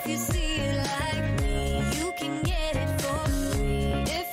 If you see it like me, you can get it for free. If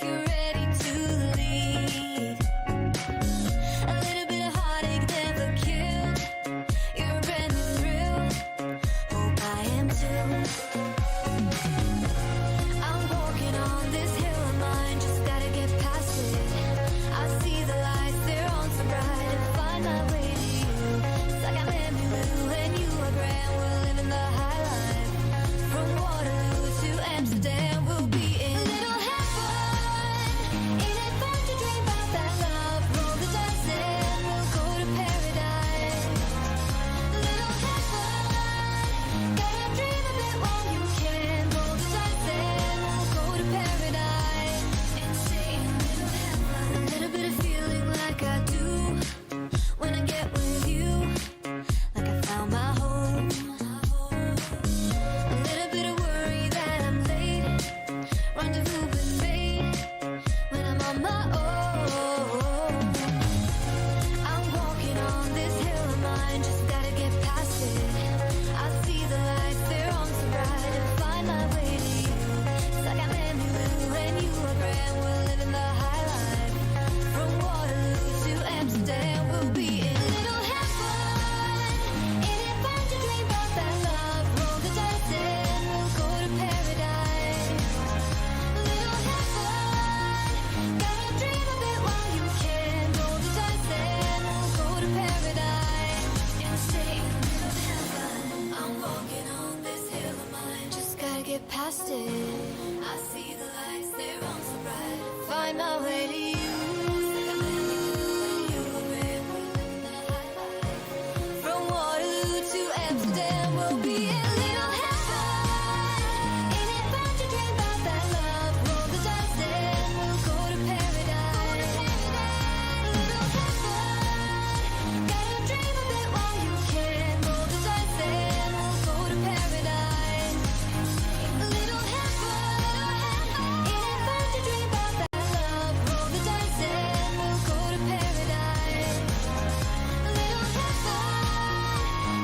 get past it. I see the lights, they're on so bright. Find my way to you. From Waterloo to Amsterdam, we'll be a little heaven. Ain't it fun to dream about that love? Roll the dice, then we'll go to paradise. Little heaven, gotta dream a bit while you can. Roll the dice, then we'll go to paradise. Little heaven, ain't it fun to dream about that love? Roll the dice, then we'll go to paradise. Little heaven,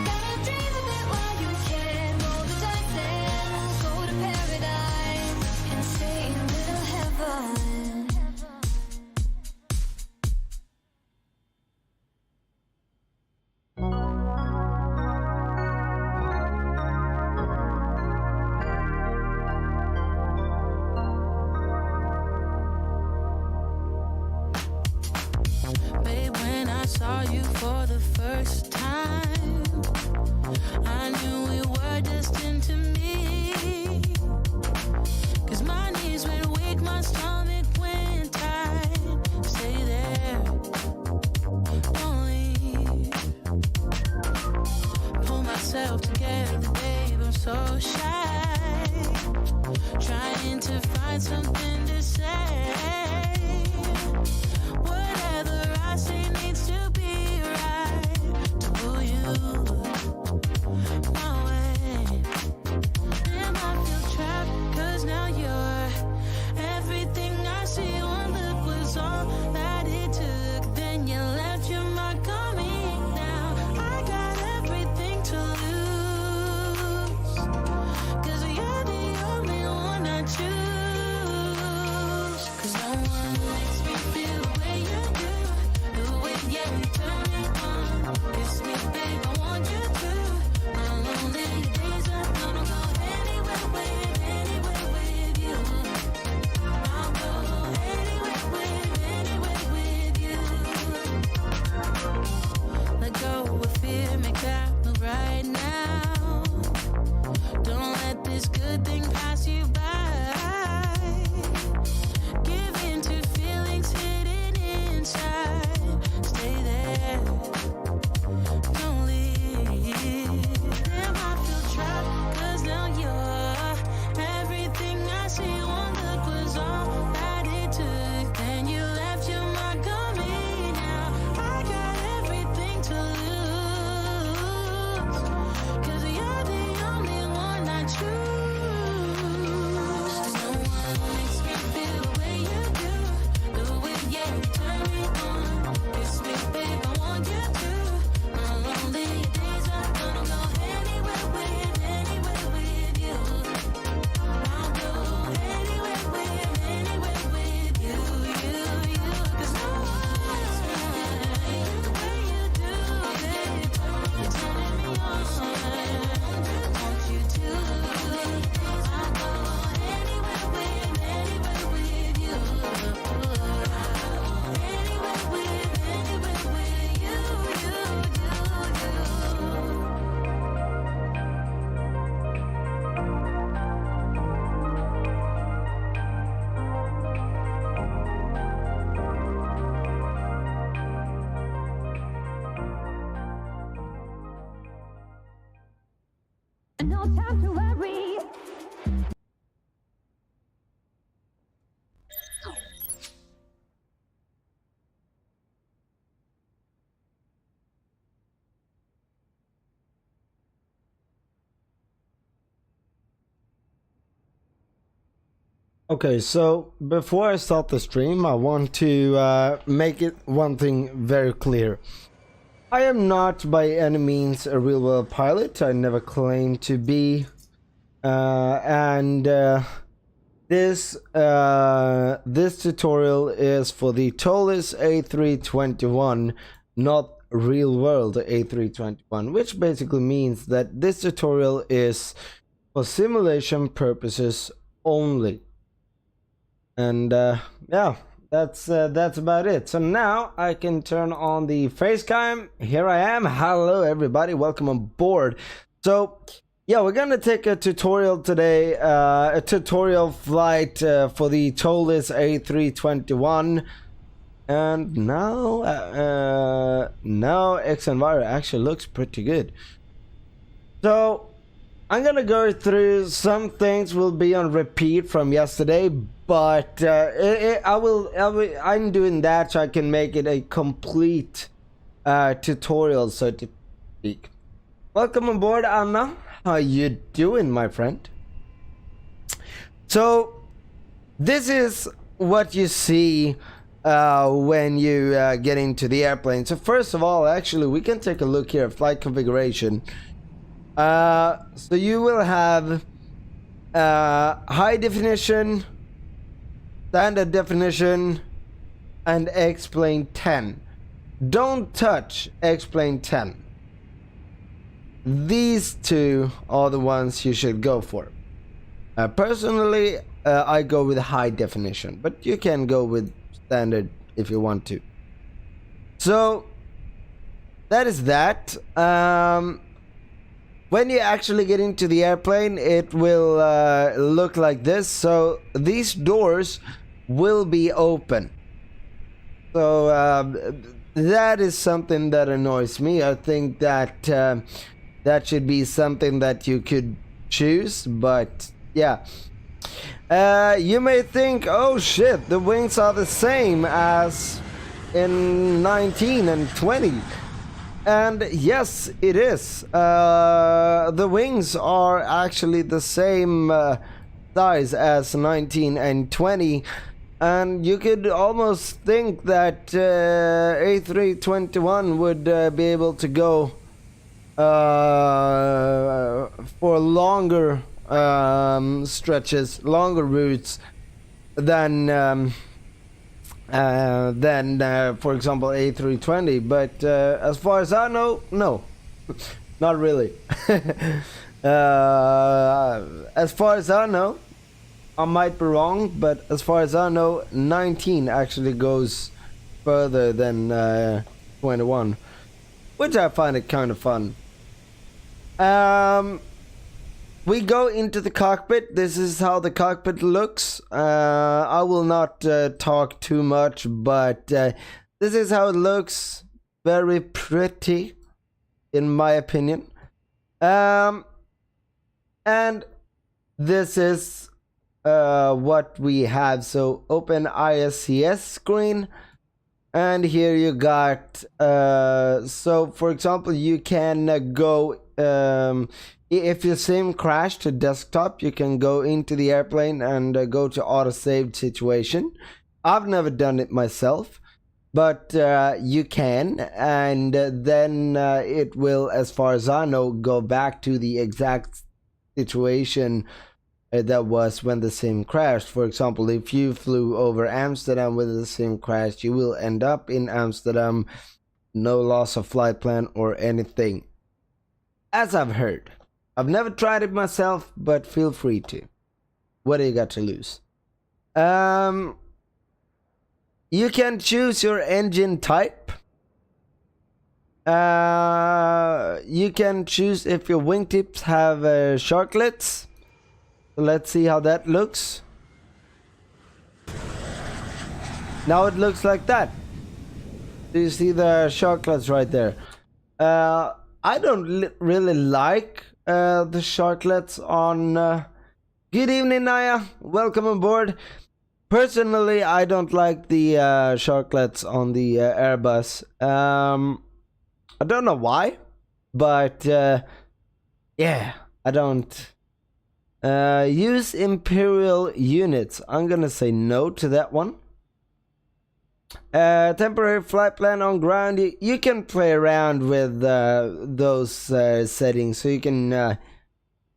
gotta dream a bit while you can. Roll the dice, then we'll go to paradise and stay in little heaven. Babe, when I saw you for the first time, I knew we were destined to meet. 'Cause my knees went weak, my stomach went tight. Stay there, don't leave. Pull myself together, babe, I'm so shy. Trying to find something to say. Whatever I say needs to be right to pull you my way. Damn, I feel trapped, 'cause now you're everything I see. One look was all that it took. Then you left your mark on me. Now I got everything to lose, 'cause you're the only one I choose. 'Cause no one makes me feel the way you do. The way you turn me on. Kiss me, babe, I want you to. My lonely days are gonna go anywhere with you. I'll go anywhere with you. Let go of fear, make that move right now. Don't let this good thing pass you by. Give in to feelings hidden inside. Stay there, don't leave. Damn, I feel trapped, 'cause now you're everything I see. One look was all that it took. Then you left your mark on me. Now I got everything to lose, 'cause you're the only one I choose. No one makes me feel the way you do. The way you turn me on. Kiss me, babe, I want you to. My lonely days are gonna go anywhere with you. I'll go anywhere with you. 'Cause no one makes me feel the way you do. Babe, you're turning me on. Want you to. I'll go anywhere with you. Anywhere with you. No time to worry. Okay, so before I start the stream, I want to make it one thing very clear. I am not by any means a real world pilot. I never claimed to be. This tutorial is for the Toliss A321, not real world A321, which basically means that this tutorial is for simulation purposes only. And yeah, that's about it. So now I can turn on the face cam. Here I am. Hello everybody, welcome on board. So Yeah, we're gonna take a tutorial today, a tutorial flight for the Toliss A321, and now Xenviro actually looks pretty good. So I'm gonna go through some things will be on repeat from yesterday, but I'm doing that so I can make it a complete tutorial, so to speak. Welcome aboard, Anna. How you doing, my friend? So this is what you see when you get into the airplane. So first of all, actually, we can take a look here at flight configuration. So you will have high definition, standard definition, and Xplane 10. Don't touch Xplane 10. These two are the ones you should go for. Personally, I go with high definition, but you can go with standard if you want to. So that is that. When you actually get into the airplane, it will look like this. So these doors will be open. So that is something that annoys me. I think that that should be something that you could choose, but yeah. You may think, oh shit, the wings are the same as in 19 and 20. And yes, it is. The wings are actually the same size as 19 and 20. And you could almost think that A321 would be able to go for longer stretches, longer routes than for example A320, but as far as I know, no, not really. As far as I know, I might be wrong, but as far as I know, 19 actually goes further than 21, which I find it kind of fun. We go into the cockpit. This is how the cockpit looks. I will not talk too much, but this is how it looks. Very pretty, in my opinion. And this is what we have. So open ISCS screen. And here you got, so for example, you can go, if your sim crashed to desktop, you can go into the airplane and go to auto-saved situation. I've never done it myself, but you can, and then it will, as far as I know, go back to the exact situation that was when the sim crashed. For example, if you flew over Amsterdam with the sim crash, you will end up in Amsterdam, no loss of flight plan or anything, as I've heard. I've never tried it myself, but feel free to. What do you got to lose? You can choose your engine type. You can choose if your wingtips have sharklets. Let's see how that looks. Now it looks like that. Do you see the sharklets right there? I don't really like the sharklets on... Good evening, Naya. Welcome aboard. Personally, I don't like the sharklets on the Airbus. I don't know why, but yeah, I don't... use Imperial units. I'm gonna say no to that one. Temporary flight plan on ground. You can play around with those settings, so you can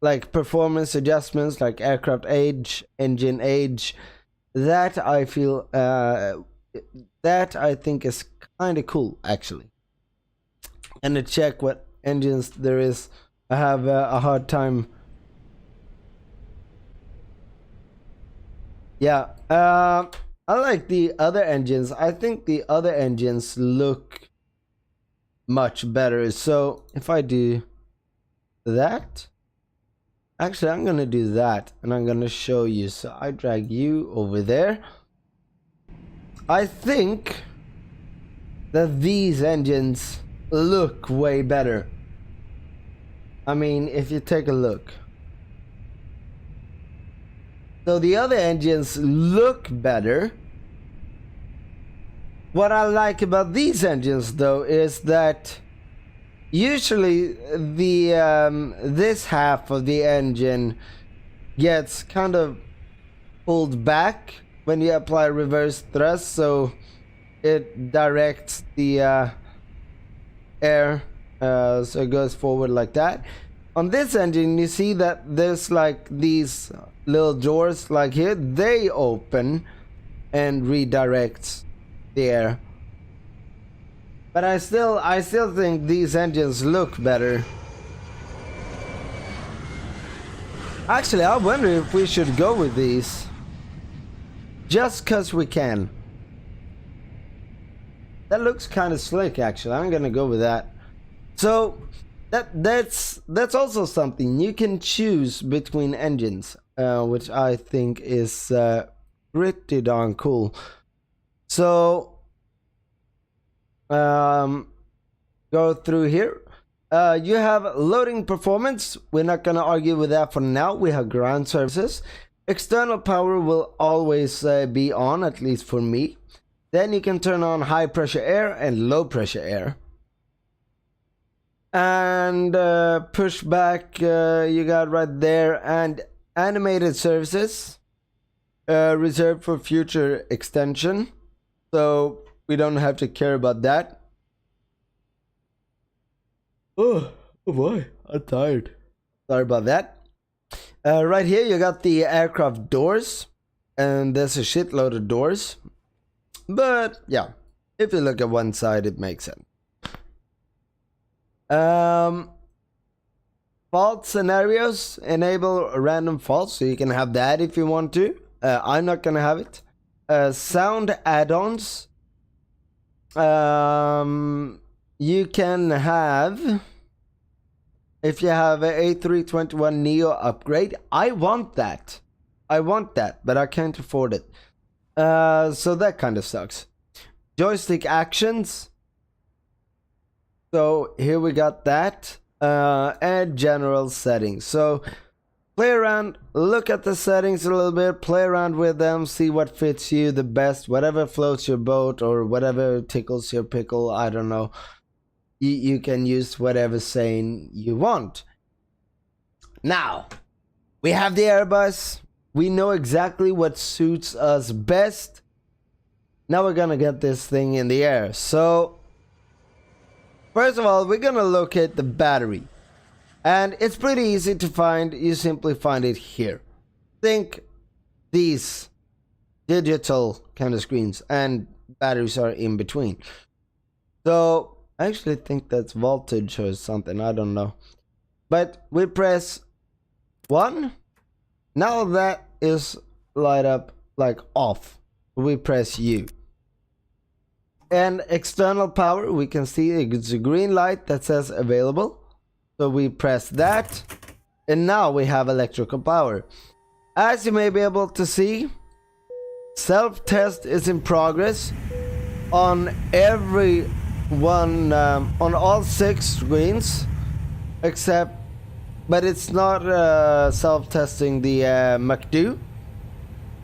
like performance adjustments, like aircraft age, engine age. That I feel that I think is kind of cool, actually. And to check what engines there is, I have a hard time. Yeah, I like the other engines. I think the other engines look much better. So if I do that, Actually, I'm gonna do that, and I'm gonna show you. So I drag you over there. I think that these engines look way better. I mean, if you take a look. So the other engines look better. What I like about these engines though is that usually the this half of the engine gets kind of pulled back when you apply reverse thrust, so it directs the air, so it goes forward like that. On this engine you see that there's like these little doors like here, they open and redirects the air. But I still think these engines look better. Actually, I wonder if we should go with these. Just cause we can. That looks kind of slick actually. I'm gonna go with that. So that's also something. You can choose between engines, which I think is pretty darn cool. So go through here. You have loading performance. We're not gonna argue with that for now. We have ground services. External power will always be on, at least for me. Then you can turn on high pressure air and low pressure air. And pushback you got right there, and animated services reserved for future extension. So we don't have to care about that. Oh boy, I'm tired. Sorry about that. Right here you got the aircraft doors, and there's a shitload of doors. But yeah, if you look at one side, it makes sense. Fault scenarios, enable random faults, so you can have that if you want to. I'm not gonna have it. Sound add-ons. You can have, if you have an A321 Neo upgrade. I want that, but I can't afford it. So that kind of sucks. Joystick actions. So here we got that. And general settings. So play around, look at the settings a little bit, play around with them, see what fits you the best, whatever floats your boat or whatever tickles your pickle. I don't know. You can use whatever saying you want. Now, we have the Airbus. We know exactly what suits us best. Now we're gonna get this thing in the air. So, first of all, we're gonna locate the battery. And it's pretty easy to find. You simply find it here. Think these digital kind of screens, and batteries are in between. So, I actually think that's voltage or something, I don't know. But we press 1. Now that is light up like off. We press U. And external power, we can see it's a green light that says available. So we press that. And now we have electrical power. As you may be able to see, self-test is in progress on every one, on all 6 screens, except, but it's not self-testing the MCDU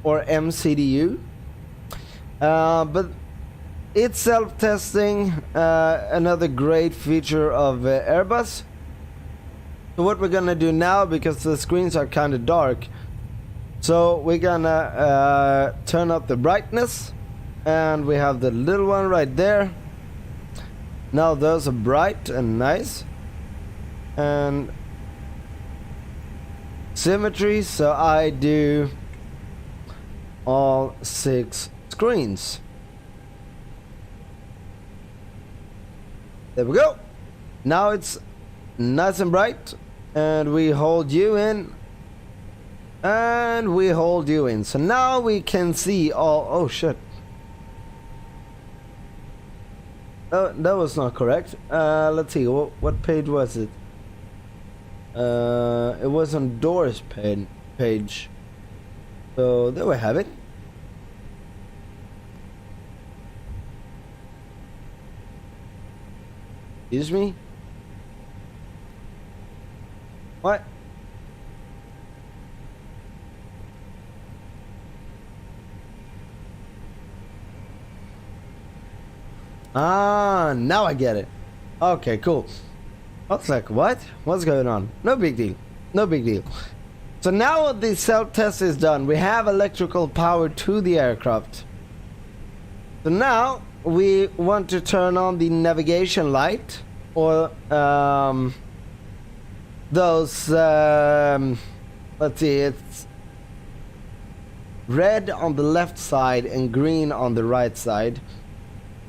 or MCDU, but it's self-testing, another great feature of Airbus. So what we're gonna do now, because the screens are kind of dark, so we're gonna turn up the brightness, and we have the little one right there. Now those are bright and nice. And symmetry, so I do all 6 screens. There we go. Now it's nice and bright, and we hold you in, and we hold you in. So now we can see all. Oh shit. That was not correct. Let's see, what page was it? It was on doors page. So there we have it. Excuse me? What? Ah, now I get it. Okay, cool. I was like, what? What's going on? No big deal. No big deal. So now the self-test is done. We have electrical power to the aircraft. So now we want to turn on the navigation light, or those let's see, it's red on the left side and green on the right side.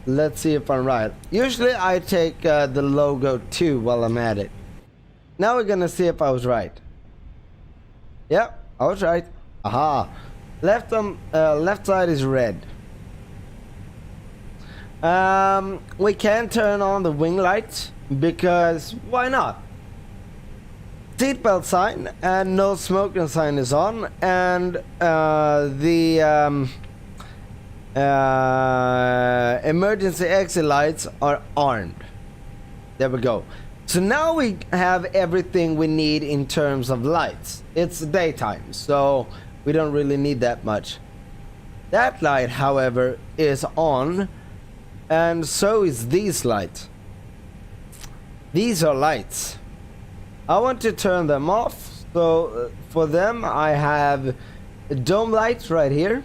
Let's see if I'm right. Usually I take the logo too while I'm at it. Now we're gonna see if I was right. Yep, I was right. Aha. Left side is red. We can turn on the wing lights because why not? Seatbelt sign and no smoking sign is on, and the emergency exit lights are armed. There we go. So now we have everything we need in terms of lights. It's daytime, so we don't really need that much. That light, however, is on, and so is these lights. These are lights. I want to turn them off, so for them I have dome lights right here.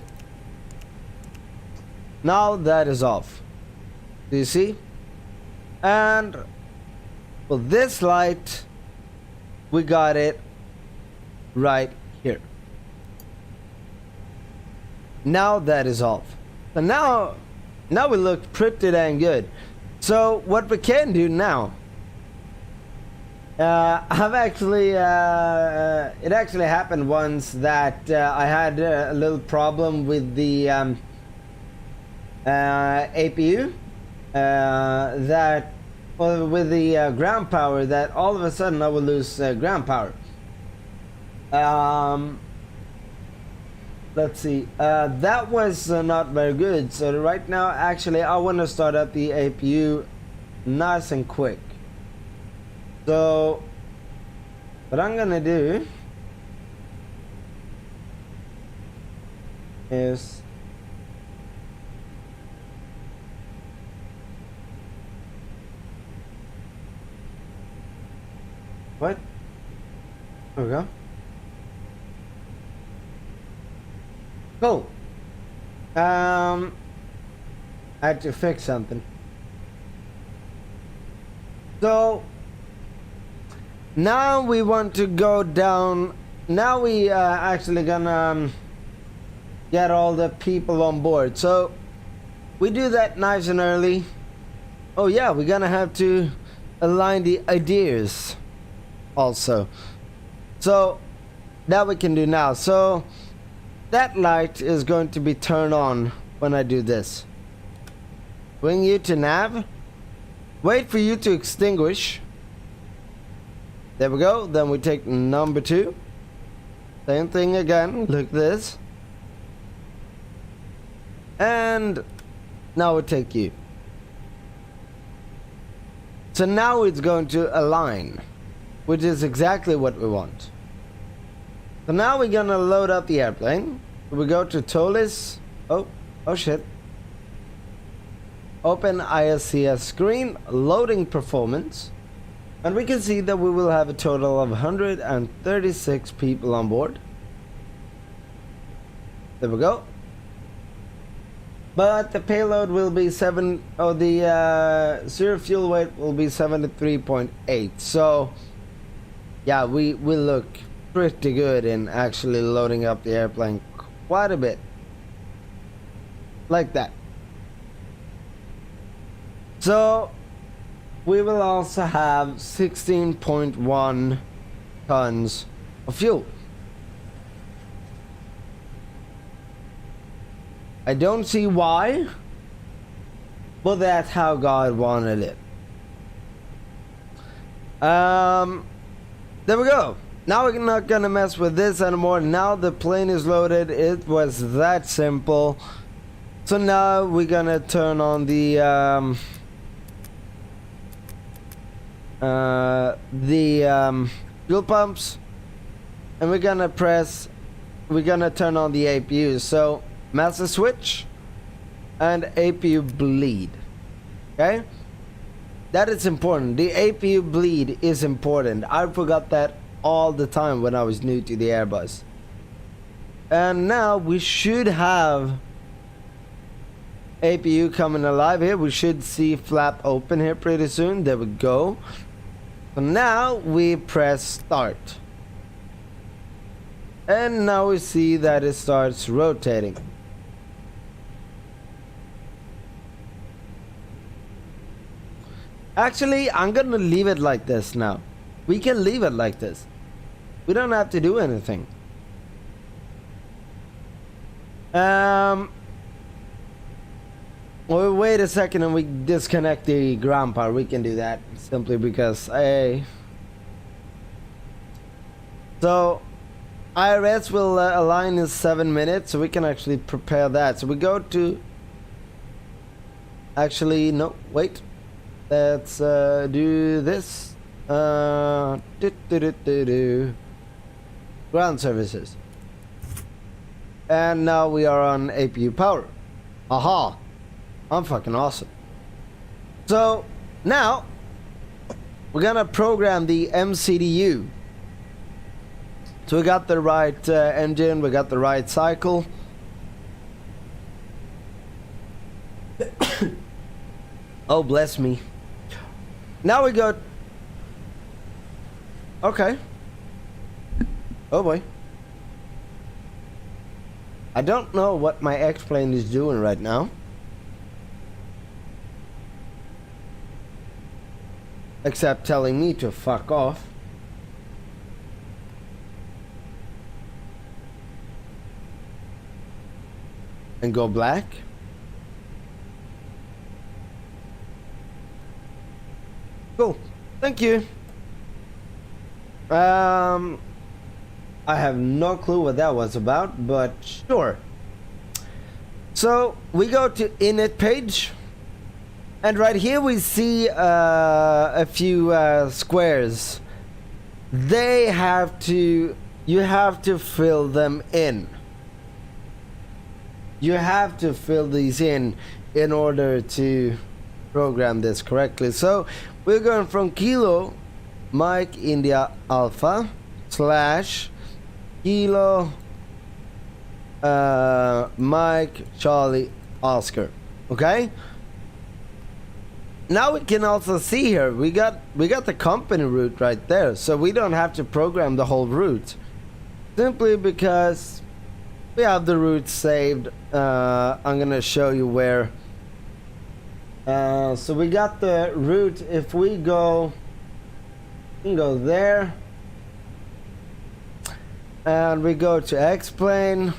Now that is off. Do you see? And for this light, we got it right here. Now that is off. So now we look pretty dang good. So what we can do now, I've actually it actually happened once that I had a little problem with the APU that with the ground power, that all of a sudden I will lose ground power. Let's see, that was not very good. So right now actually I want to start up the APU nice and quick. So what I'm gonna do is what? There we go. Cool. I had to fix something. So now we want to go down. Now we actually gonna get all the people on board. So we do that nice and early. Oh yeah, we're gonna have to align the ideas also. So that we can do now. So that light is going to be turned on when I do this. Bring you to nav. Wait for you to extinguish. There we go. Then we take number 2. Same thing again. Look at this. And now we take you. So now it's going to align, which is exactly what we want. So now we're gonna load up the airplane. We go to Toliss. Oh shit. Open ISCS screen, loading performance. And we can see that we will have a total of 136 people on board. There we go. But the payload will be the zero fuel weight will be 73.8. So yeah, we look pretty good in actually loading up the airplane quite a bit. Like that. So we will also have 16.1 tons of fuel. I don't see why, but that's how God wanted it. There we go. Now we're not gonna mess with this anymore. Now the plane is loaded. It was that simple. So now we're gonna turn on the fuel pumps, and we're gonna turn on the APU. So master switch and APU bleed. Okay, that is important. The APU bleed is important. I forgot that all the time when I was new to the Airbus. And now we should have APU coming alive here. We should see flap open here pretty soon. There we go. So now we press start. And now we see that it starts rotating. Actually, I'm gonna leave it like this now. We can leave it like this. We don't have to do anything. We'll wait a second and we disconnect the ground power. We can do that simply because so IRS will align in 7 minutes, so we can actually prepare that. So we go to, actually no, wait, let's do this. Ground services, and now we are on APU power. Aha, I'm fucking awesome. So now we're gonna program the MCDU. So we got the right engine, we got the right cycle. Oh, bless me. Now we go. Okay. Oh boy. I don't know what my Xplane is doing right now. Except telling me to fuck off. And go black. Cool. Thank you. I have no clue what that was about, but sure. So we go to Init Page, and right here we see a few squares. You have to fill them in. You have to fill these in order to program this correctly. So we're going from Kilo Mike India Alpha / Kilo Mike Charlie Oscar. Okay, now we can also see here we got the company route right there, so we don't have to program the whole route, simply because we have the route saved. I'm gonna show you where. So we got the route. If we go, we can go there, and we go to Xplane.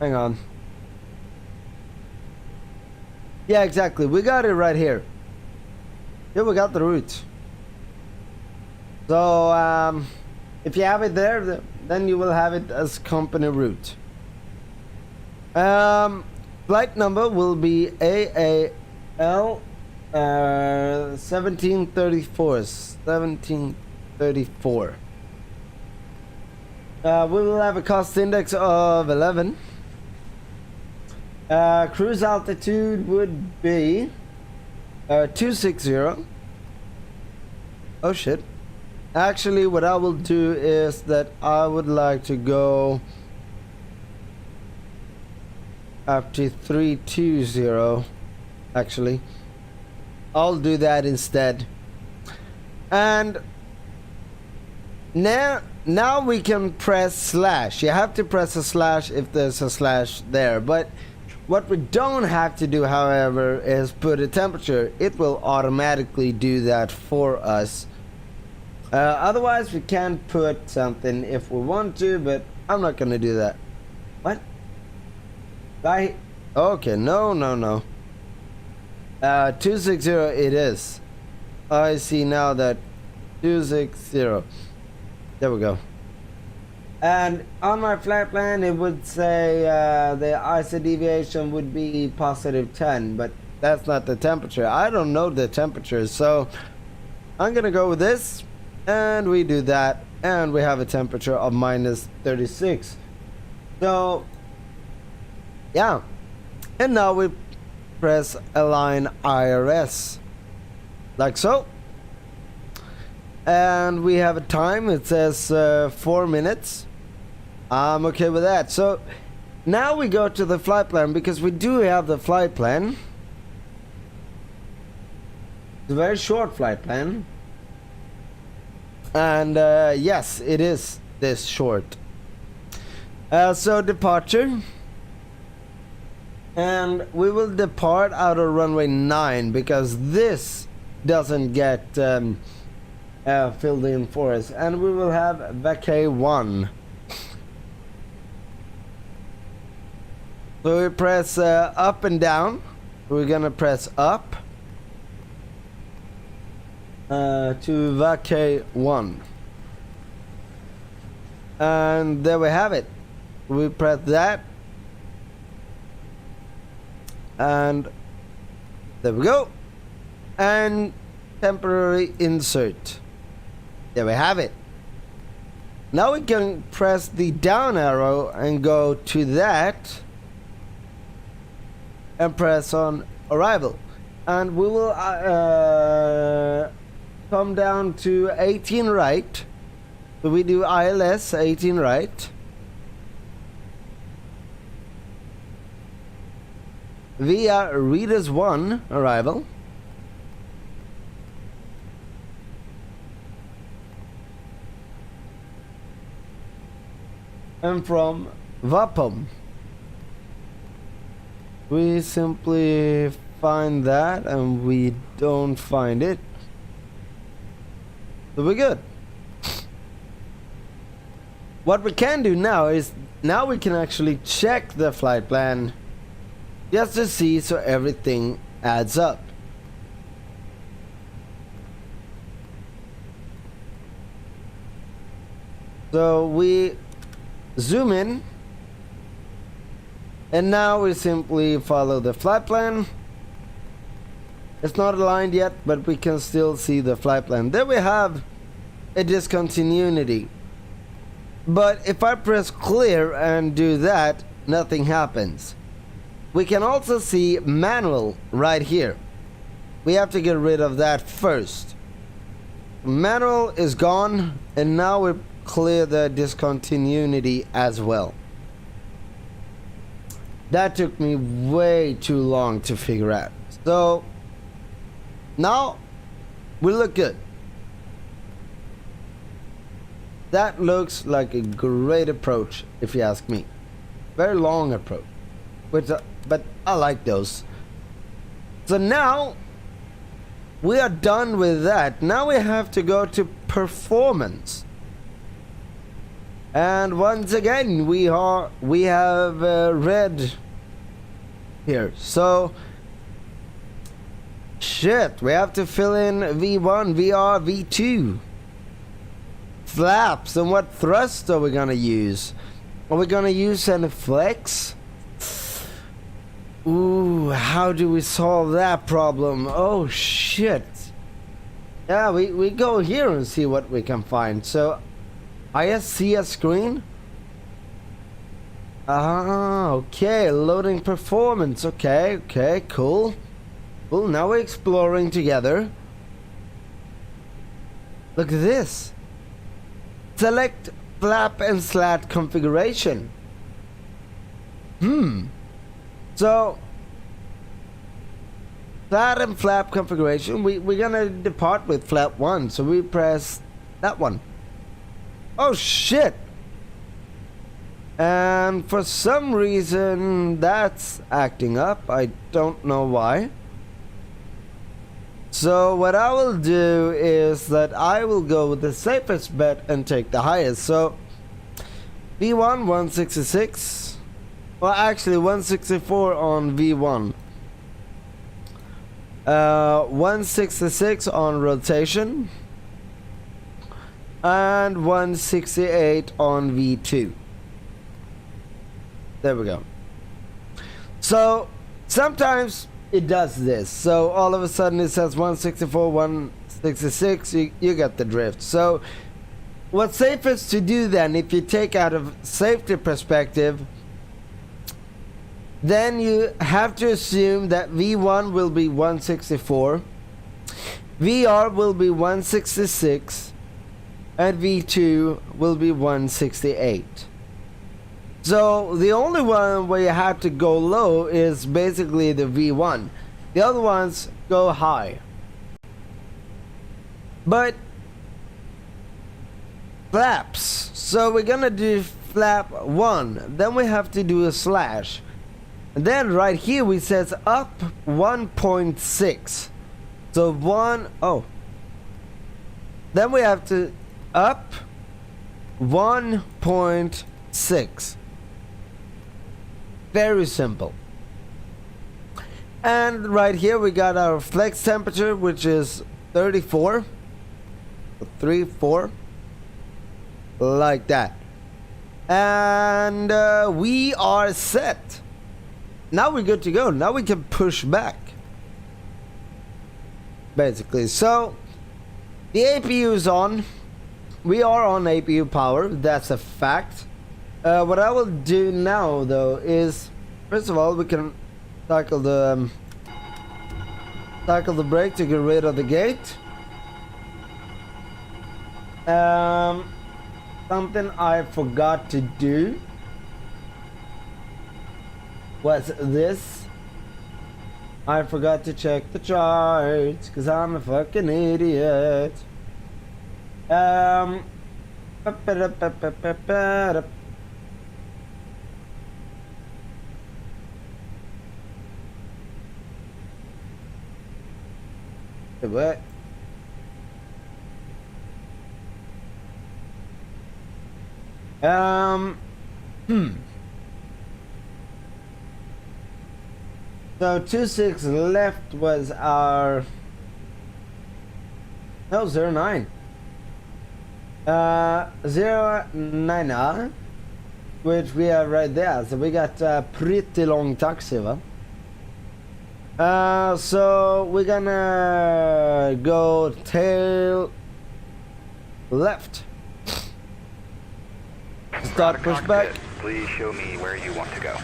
Hang on. Yeah, exactly. We got it right here. Here we got the route. So if you have it there, then you will have it as company route. Flight number will be AAL 1734. 1734. We will have a cost index of 11. Cruise altitude would be 260. Oh shit. Actually, what I will do is that I would like to go up to 320. Actually, I'll do that instead. And now we can press slash. You have to press a slash if there's a slash there. But what we don't have to do, however, is put a temperature. It will automatically do that for us. Otherwise, we can put something if we want to, but I'm not gonna do that. What? Okay, no. 260 it is. I see now that 260. There we go. And on my flight plan it would say the ISO deviation would be positive 10, but that's not the temperature. I don't know the temperature, so I'm gonna go with this, and we do that, and we have a temperature of minus 36. So yeah, and now we press align IRS like so, and we have a time. It says 4 minutes. I'm okay with that. So now we go to the flight plan, because we do have the flight plan. It's a very short flight plan, and yes, it is this short. So departure, and we will depart out of runway 9, because this doesn't get filled in for us, and we will have vacay 1. So we press up and down. We're gonna press up to vacay 1, and there we have it. We press that, and there we go, and temporary insert. There we have it. Now we can press the down arrow and go to that and press on arrival, and we will come down to 18 right. So we do ILS 18 right, via readers 1 arrival, and from VAPOM we simply find that, and we don't find it, so we're good. What we can do now is, now we can actually check the flight plan just to see so everything adds up. So we zoom in, and now we simply follow the flight plan. It's not aligned yet, but we can still see the flight plan. There we have a discontinuity. But if I press clear and do that, nothing happens. We can also see manual right here. We have to get rid of that first. Manual is gone, and now we clear the discontinuity as well. That took me way too long to figure out. So now we look good. That looks like a great approach, if you ask me. Very long approach, which but I like those. So now we are done with that. Now we have to go to performance. And once again, we have red here. So shit, we have to fill in V1, VR, V2. Flaps, and what thrust are we gonna use? Are we gonna use any flex? Ooh, how do we solve that problem? Oh shit. Yeah, we go here and see what we can find. So I see a screen. Ah, okay, loading performance. Okay, cool. Cool, now we're exploring together. Look at this. Select flap and slat configuration. So slat and flap configuration, we're gonna depart with flap 1, so we press that one. Oh shit! And for some reason that's acting up. I don't know why. So what I will do is that I will go with the safest bet and take the highest. So V1 166. Well, actually 164 on V1. 166 on rotation and 168 on V2. There we go. So sometimes it does this. So all of a sudden it says 164, 166. You get the drift. So what's safest to do then, if you take out of safety perspective, then you have to assume that V1 will be 164, VR will be 166, and V2 will be 168. So the only one where you have to go low is basically the V1. The other ones go high. But flaps. So we're gonna do flap 1. Then we have to do a slash. And then right here we says up 1.6. So then we have to up 1.6. Very simple. And right here we got our flex temperature, which is 34. 34. Like that. And we are set. Now we're good to go. Now we can push back. Basically. So the APU is on. We are on APU power. That's a fact. What I will do now though is, first of all, we can tackle the brake to get rid of the gate. Something I forgot to do was this. I forgot to check the charts because I'm a fucking idiot. What? So 26 left was our 09. 09, which we have right there. So we got a pretty long taxi, va? So we're gonna go tail left. Start pushback. Please show me where you want to go.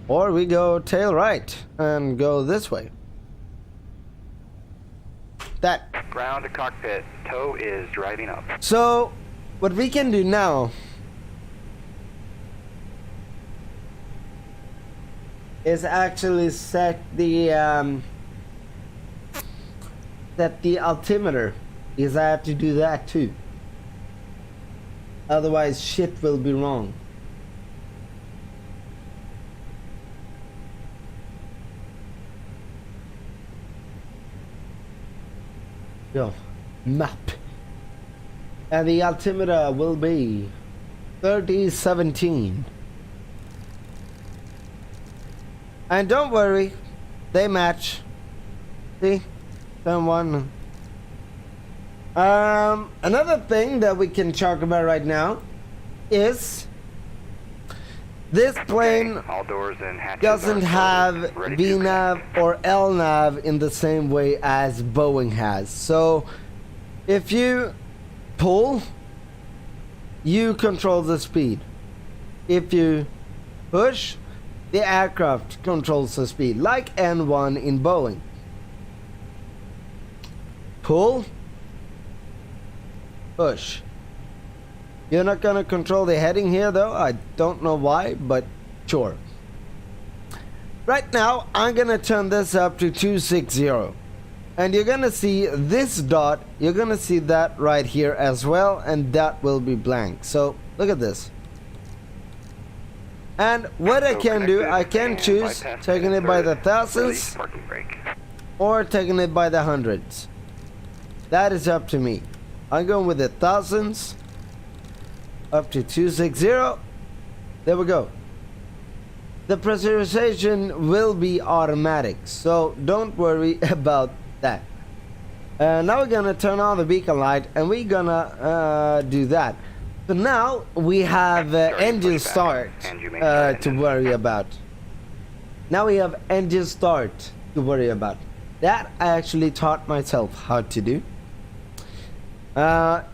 Or we go tail right and go this way. That. Ground to cockpit. Tow is driving up. So what we can do now is actually set the altimeter, because I have to do that too. Otherwise shit will be wrong. Go map, and the altimeter will be 3017. And don't worry, they match. See? Turn one. Another thing that we can talk about right now is this plane All doors and hatches doesn't are have closed. Ready to VNAV or LNAV in the same way as Boeing has. So if you pull, you control the speed. If you push, the aircraft controls the speed, like N1 in Boeing. Pull, push. You're not gonna control the heading here though. I don't know why, but sure. Right now, I'm gonna turn this up to 260. And you're gonna see this dot, you're gonna see that right here as well, and that will be blank. So, look at this. And what I can do, I can choose taking it by the thousands parking brake. or taking it by the hundreds. That is up to me. I'm going with the thousands up to 260. There we go. the pressurization will be automatic, so don't worry about that. Now we're gonna turn on the beacon light, and we're gonna do that. So now we have engine start to worry about. Now we have engine start to worry about. That I actually taught myself how to do.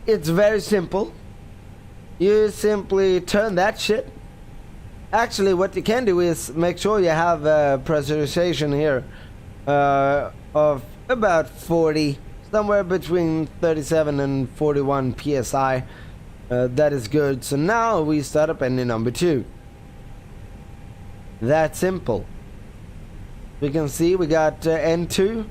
It's very simple. You simply turn that shit. Actually, what you can do is make sure you have pressurization here of about 40, somewhere between 37 and 41 psi. That is good. So now we start up engine number 2. That simple. We can see we got N2.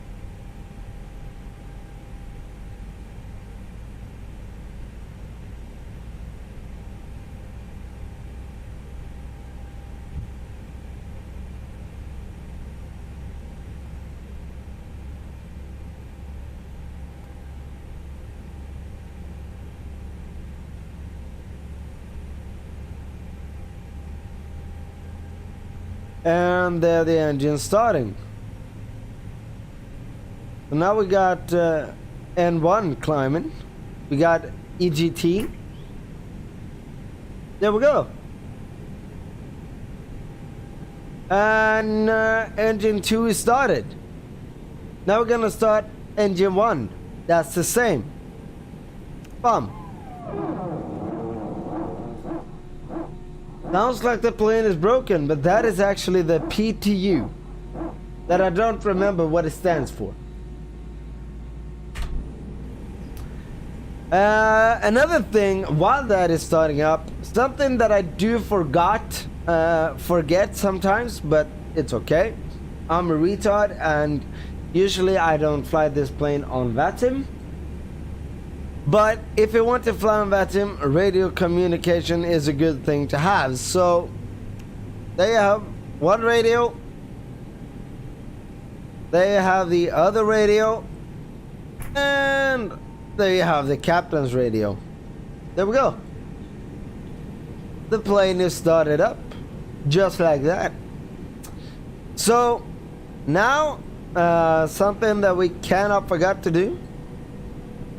And there the engine starting. So now we got N1 climbing. We got EGT. There we go. And engine 2 is started. Now we're gonna start engine 1. That's the same. Bum. Sounds like the plane is broken, but that is actually the PTU. That I don't remember what it stands for. Another thing, while that is starting up, something that I do forget sometimes, but it's okay. I'm a retard, and usually I don't fly this plane on VATSIM. But if you want to fly on VATSIM, radio communication is a good thing to have. So there you have one radio. There you have the other radio. And there you have the captain's radio. There we go. The plane is started up. Just like that. So now something that we cannot forget to do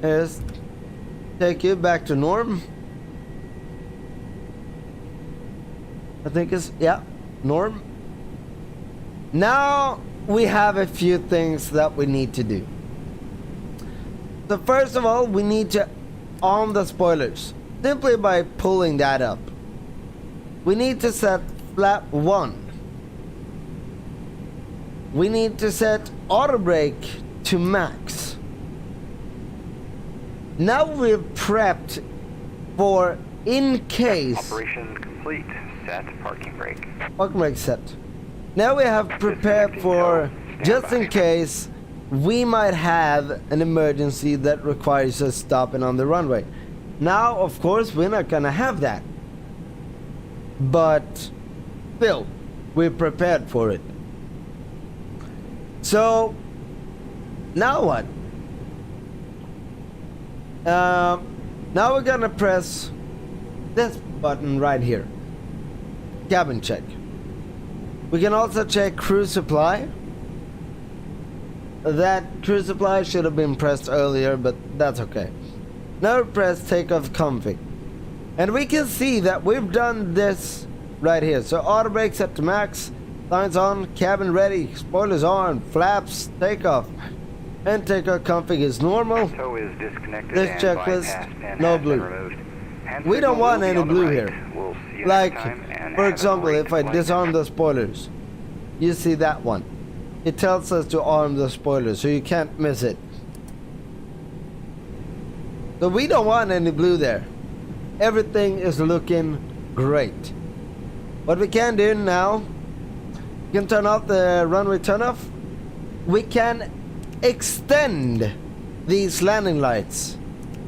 is take you back to norm. I think it's, yeah, norm. Now we have a few things that we need to do. So first of all, we need to arm the spoilers simply by pulling that up. We need to set flap 1. We need to set auto brake to max. Now we're prepped for in case. Operation complete. Set parking brake. Parking brake set. Now we have prepared for just in case we might have an emergency that requires us stopping on the runway. Now, of course, we're not gonna have that. But still, we're prepared for it. So, now what? Now we're gonna press this button right here. Cabin check. We can also check crew supply. That crew supply should have been pressed earlier, but that's okay. Now we press takeoff config. And we can see that we've done this right here. So auto brake set to max, signs on, cabin ready, spoilers on, flaps, takeoff. And takeoff config is normal. Tow is disconnected. This and checklist, bypassed and no has been blue. removed. Hand We don't signal want will be any on the blue right. here. We'll see you Like, next time, and for have a example, great if I flight. disarm the spoilers, you see that one. It tells us to arm the spoilers, so you can't miss it. So we don't want any blue there. Everything is looking great. What we can do now, we can turn off the runway turnoff. We can extend these landing lights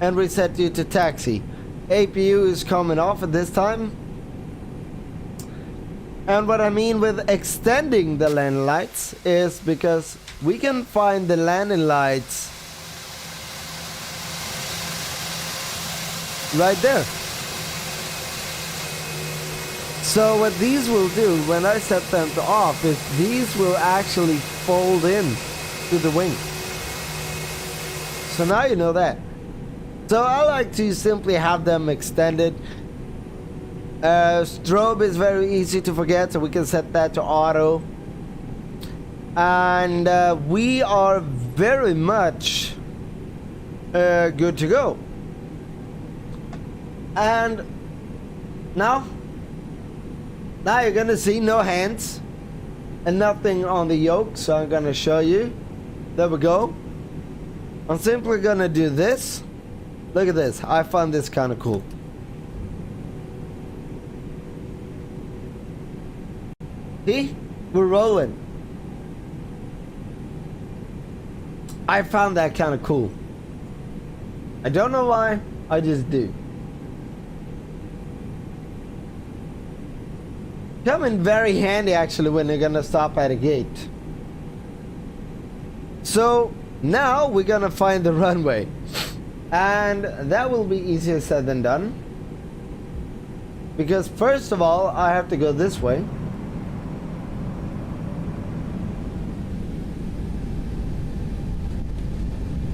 and reset you to taxi. APU is coming off at this time. And what I mean with extending the landing lights is because we can find the landing lights right there. So what these will do when I set them to off is these will actually fold in to the wing. So now you know that. So I like to simply have them extended. Strobe is very easy to forget, so we can set that to auto. And we are very much good to go. And now you're gonna see no hands and nothing on the yoke, so I'm gonna show you. There we go. I'm simply gonna do this. Look at this. I found this kind of cool. See? We're rolling. I found that kind of cool. I don't know why, I just do. Come in very handy actually when you're gonna stop at a gate. So now we're gonna find the runway. And that will be easier said than done. Because first of all, I have to go this way.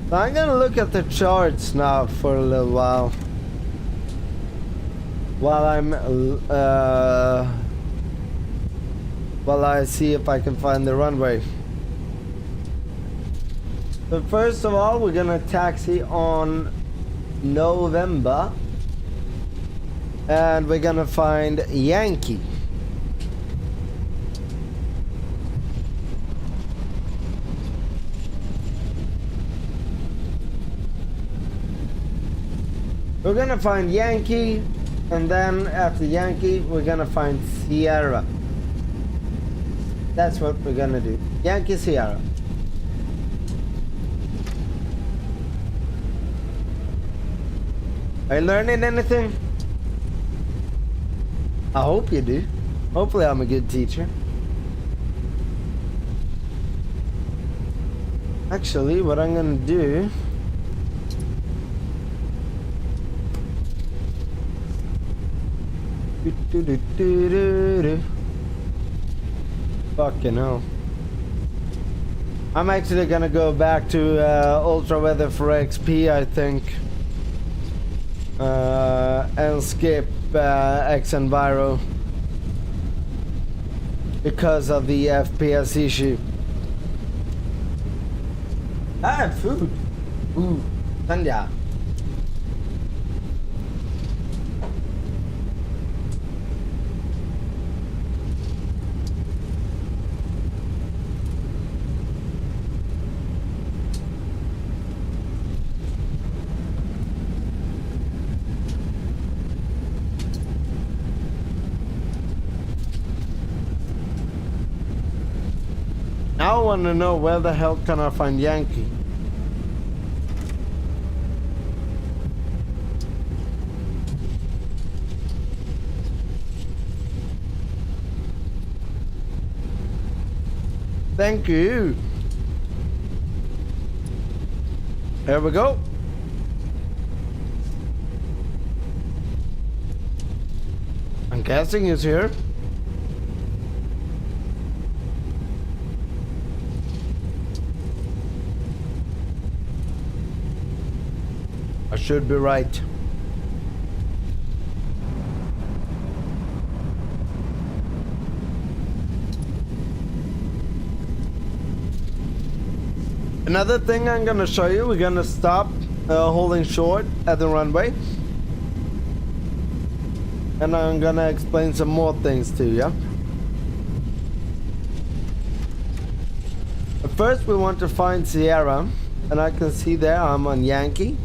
So I'm gonna look at the charts now for a little while. While I see if I can find the runway. But first of all, we're gonna taxi on November. And we're gonna find Yankee. We're gonna find Yankee, and then after Yankee, we're gonna find Sierra. That's what we're gonna do. Yankee, Sierra. Are you learning anything? I hope you do. Hopefully I'm a good teacher. Actually, what I'm gonna do... Fucking hell. I'm actually gonna go back to Ultra Weather for XP, I think. And skip X Enviro because of the FPS issue. I have food. Ooh, Tanya. I want to know where the hell can I find Yankee? Thank you. There we go. I'm guessing he's here. I should be right. Another thing I'm gonna show you, we're gonna stop holding short at the runway. And I'm gonna explain some more things to you. But first we want to find Sierra. And I can see there I'm on Yankee.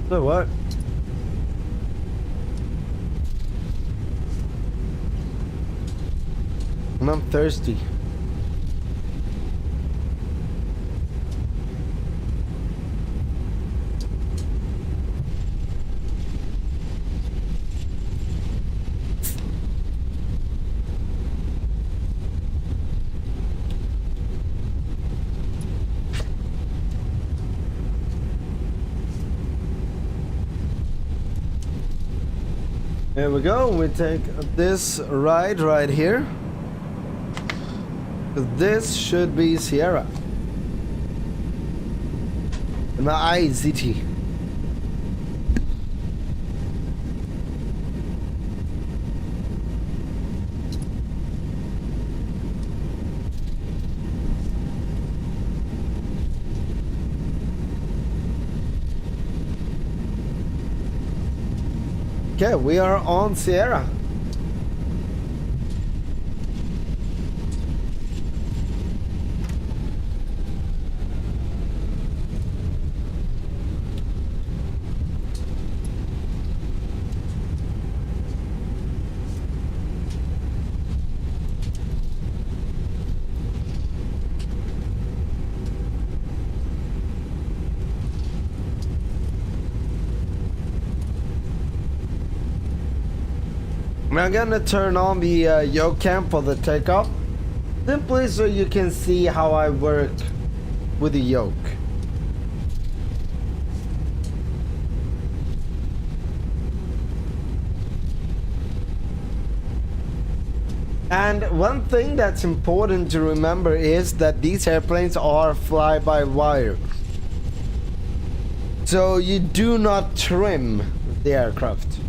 So what? And I'm thirsty. Here we go. We take this ride right here. This should be Sierra. My IZT. Okay, we are on Sierra. I'm gonna turn on the yoke cam for the takeoff, simply so you can see how I work with the yoke. And one thing that's important to remember is that these airplanes are fly-by-wire. So you do not trim the aircraft.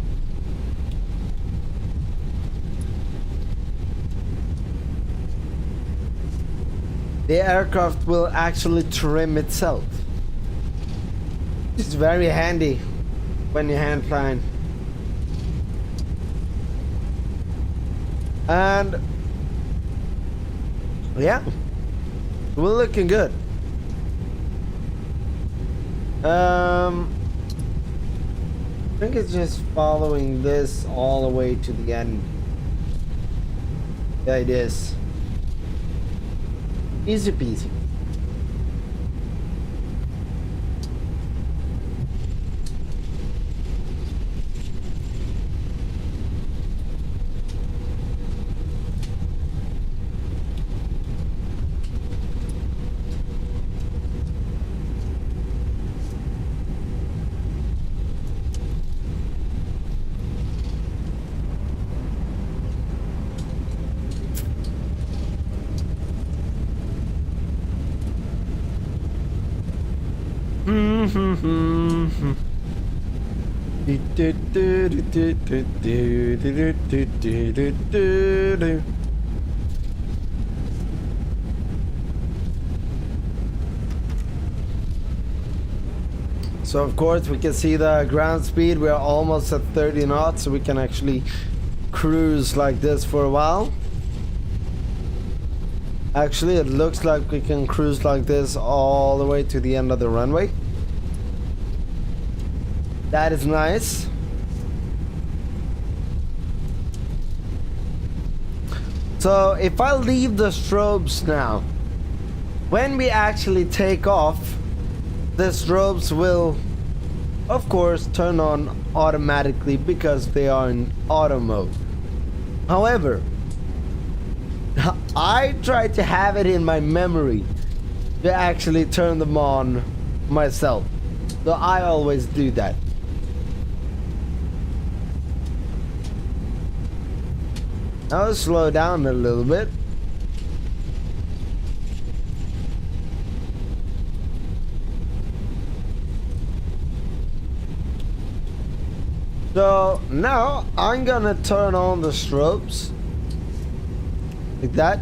The aircraft will actually trim itself. It's very handy when you hand flying. And yeah, we're looking good. I think it's just following this all the way to the end. Yeah, it is. Easy peasy. So of course we can see the ground speed. We are almost at 30 knots, so we can actually cruise like this for a while. Actually, it looks like we can cruise like this all the way to the end of the runway. That is nice. So if I leave the strobes now, when we actually take off, the strobes will of course turn on automatically because they are in auto mode. However, I try to have it in my memory to actually turn them on myself, so I always do that. I'll slow down a little bit. So now I'm gonna turn on the strobes like that.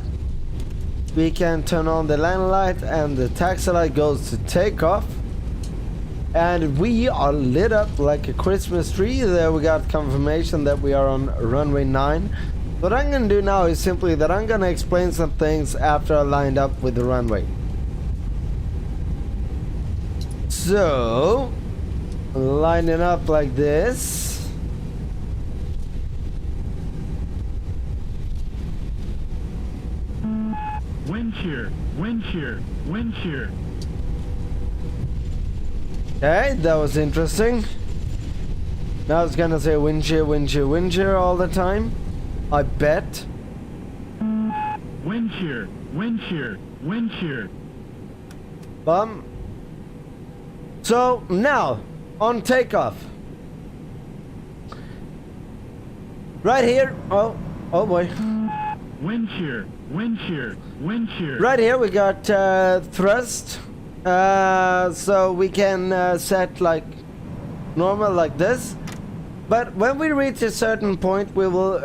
We can turn on the landing light and the taxi light goes to takeoff, and we are lit up like a Christmas tree. There we got confirmation that we are on runway 9. What I'm gonna do now is simply that I'm gonna explain some things after I lined up with the runway. So lining up like this. Wind shear, wind shear, wind shear. Okay, that was interesting. Now it's gonna say wind shear, wind shear, wind shear all the time. I bet. Wind shear, wind shear, wind shear. So now on takeoff, Right here. Oh boy. Wind shear, wind shear, wind shear. Right here we got thrust. So we can set like normal like this. But when we reach a certain point, we will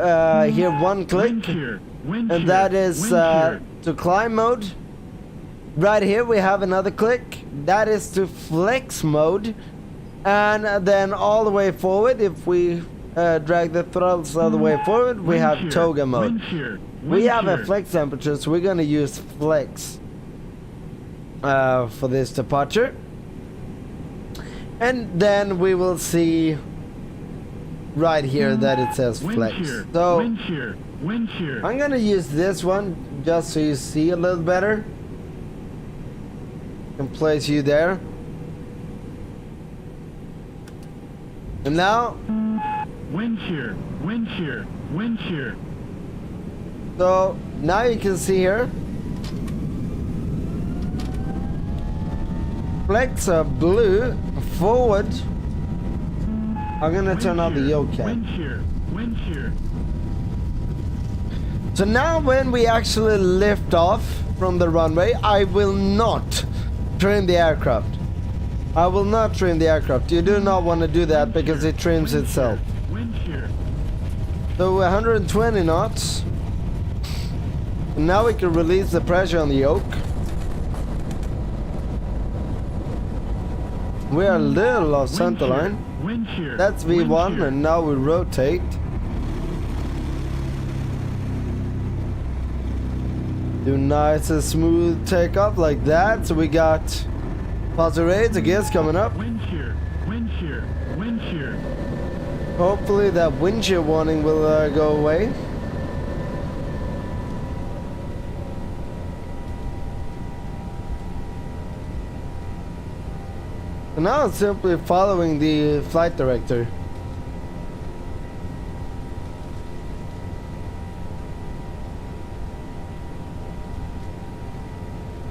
hear one click, Wind shear, wind and shear, that is wind shear. to climb mode. Right here we have another click, that is to flex mode, and then all the way forward, if we drag the throttles all the way forward, we Wind have shear, toga mode. wind shear, We wind have a shear. flex temperature, so we're gonna use flex for this departure, and then we will see right here that it says Wind flex. shear, So wind shear, wind shear. I'm gonna use this one just so you see a little better. Can place you there. And now, Wind shear, wind shear, wind shear. so now you can see here. Flex are blue, forward. I'm gonna turn on the yoke cam. Wind shear, wind shear. So now when we actually lift off from the runway, I will not trim the aircraft. I will not trim the aircraft. You do not want to do that because it trims Wind itself. shear, wind shear. So 120 knots. And now we can release the pressure on the yoke. We are a little off center line. Wind shear. That's wind V1 shear. and now we rotate. Do nice and smooth takeoff like that. So we got positive rates, I guess, coming up. Wind shear, wind shear, wind shear. Hopefully that wind shear warning will go away. So now I'm simply following the flight director.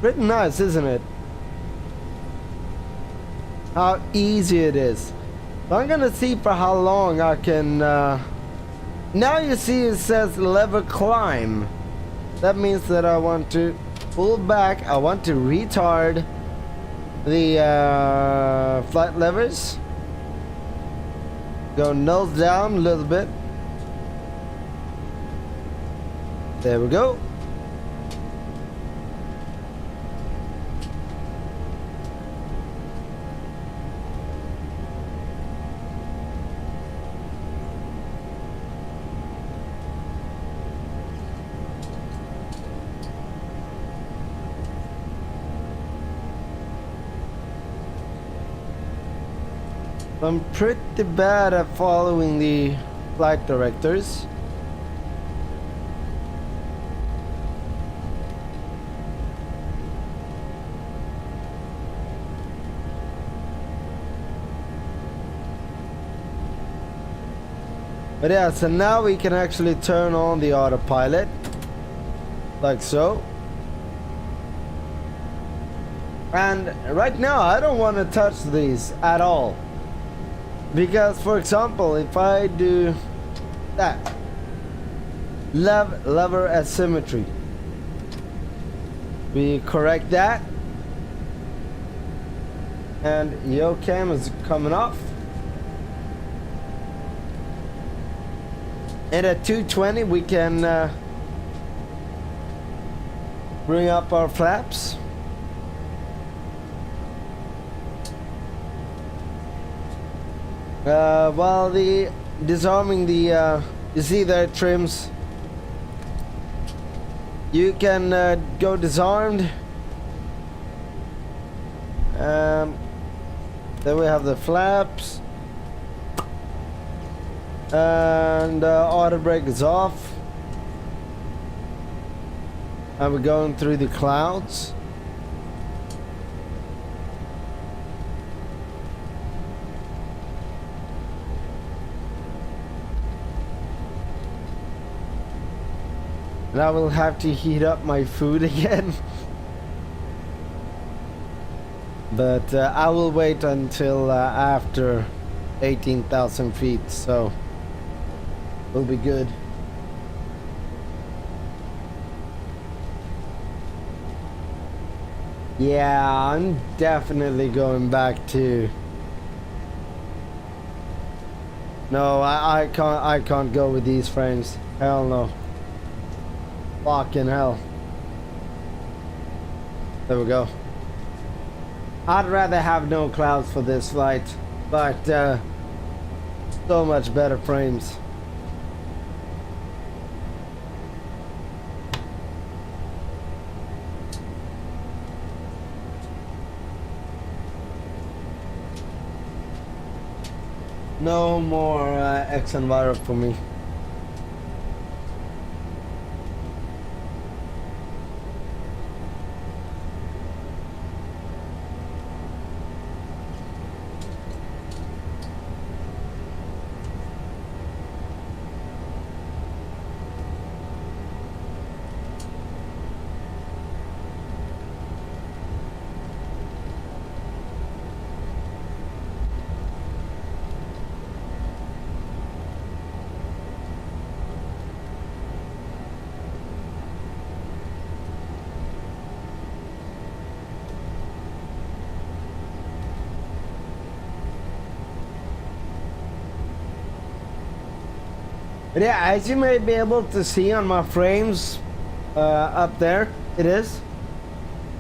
Pretty nice, isn't it? How easy it is. So I'm gonna see for how long I can. Now you see it says lever climb. That means that I want to pull back. I want to retard the flight levers. Go nose down a little bit. There we go. I'm pretty bad at following the flight directors. But yeah, so now we can actually turn on the autopilot, like so. And right now I don't want to touch these at all. Because, for example, if I do that, lever asymmetry, we correct that, and yoke cam is coming off. And at 220 we can bring up our flaps. While the disarming the you see there it trims, you can go disarmed. Then we have the flaps, and auto brake is off, and we're going through the clouds. And I will have to heat up my food again. But I will wait until after 18,000 feet, so will be good. Yeah, I'm definitely going back to... No, I can't go with these frames. Hell no. Fucking hell. There we go. I'd rather have no clouds for this flight, but so much better frames. No more Xenviro for me. But yeah, as you may be able to see on my frames up there, it is.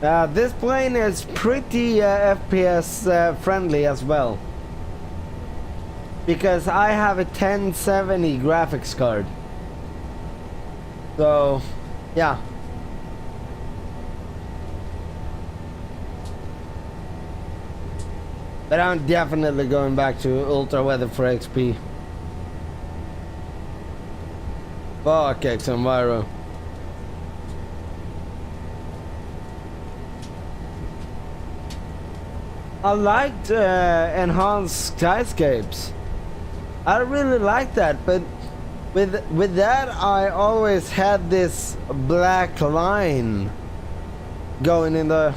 This plane is pretty FPS friendly as well. Because I have a 1070 graphics card. So, yeah. But I'm definitely going back to ultra weather for XP. Fuck Xenviro. I liked enhanced skyscapes. I really like that, but with that I always had this black line going in the...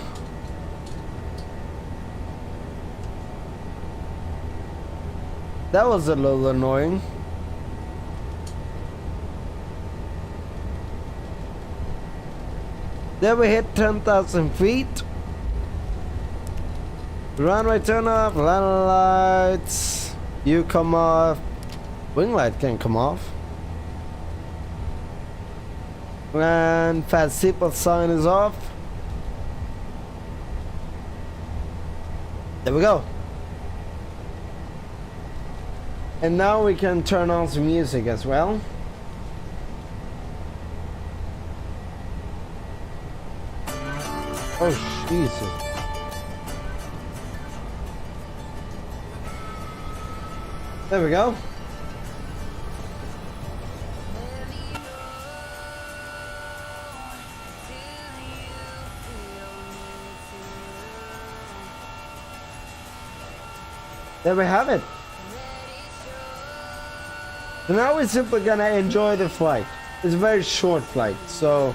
That was a little annoying. Then we hit 10,000 feet. Runway turn off, landing lights. You come off. Wing light can come off. And fast seatbelt sign is off. There we go. And now we can turn on some music as well. Oh, Jesus. There we go. There we have it. So now we're simply gonna enjoy the flight. It's a very short flight, so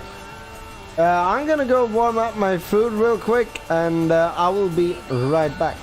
I'm gonna go warm up my food real quick, and I will be right back.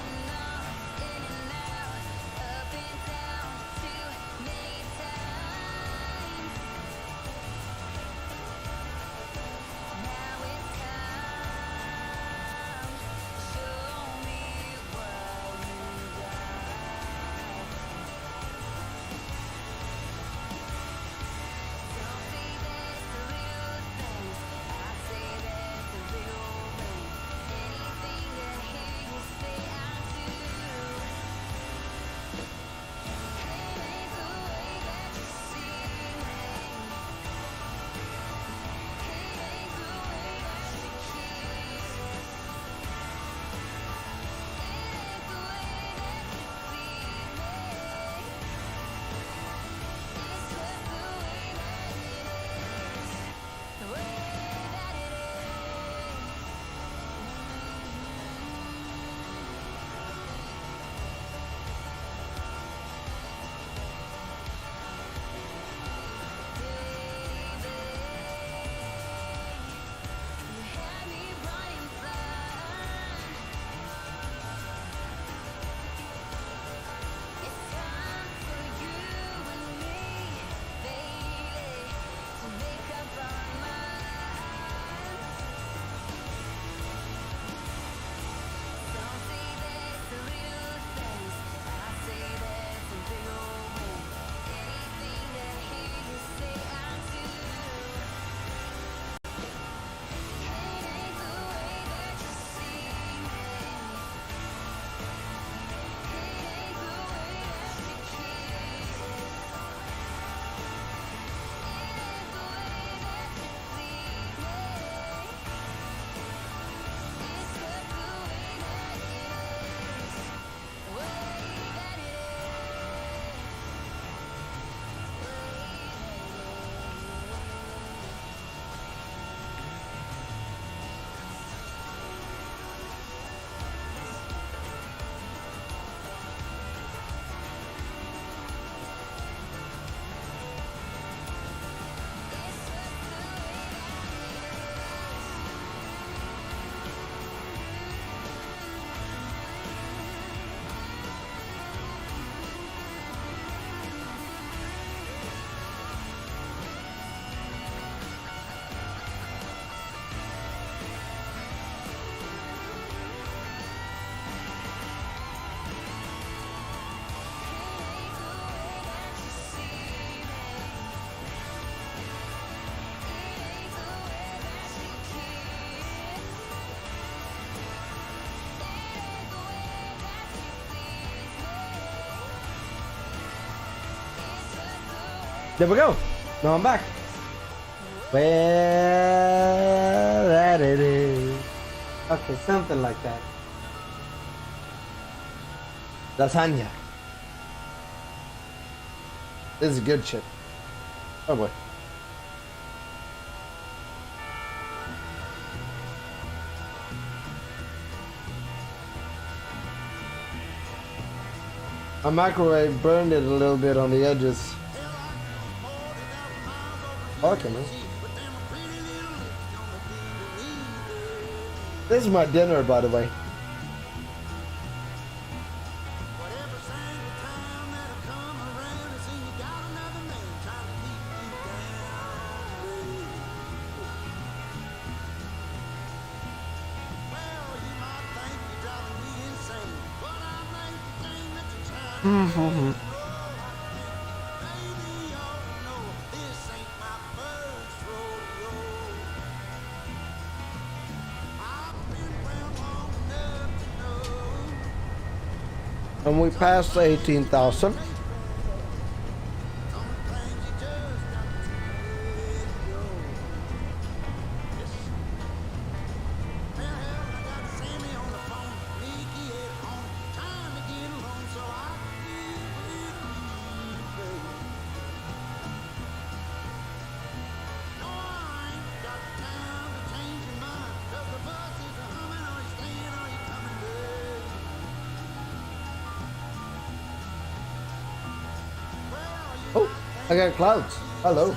There we go. Now I'm back. Well, that it is. Okay, something like that. Lasagna. This is good shit. Oh boy. My microwave burned it a little bit on the edges. Okay, man. This is my dinner, by the way. And we passed 18,000. Oh, I got clouds. Hello.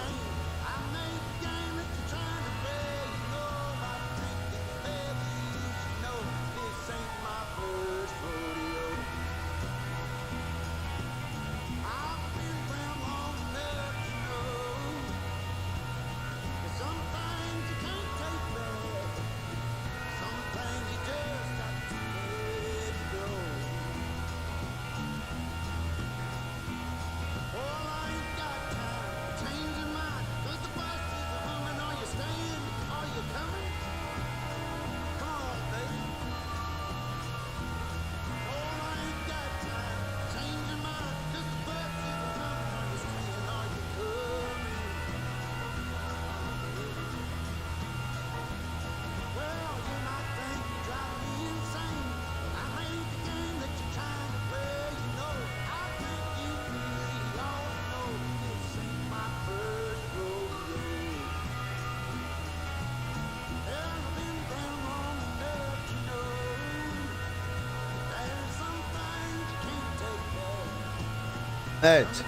Right.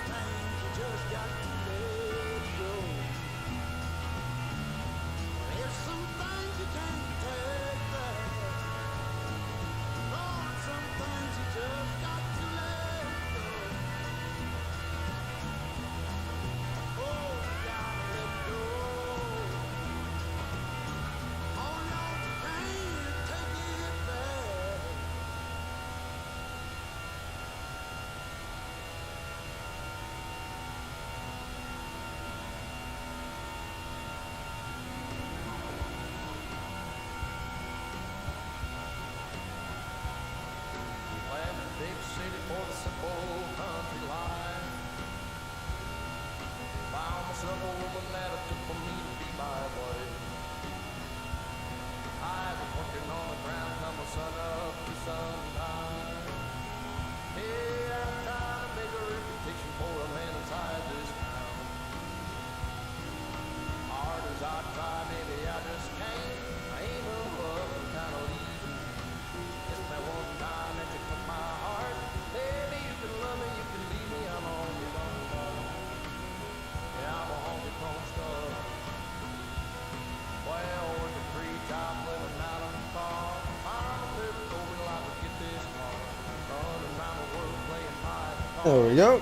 There we go.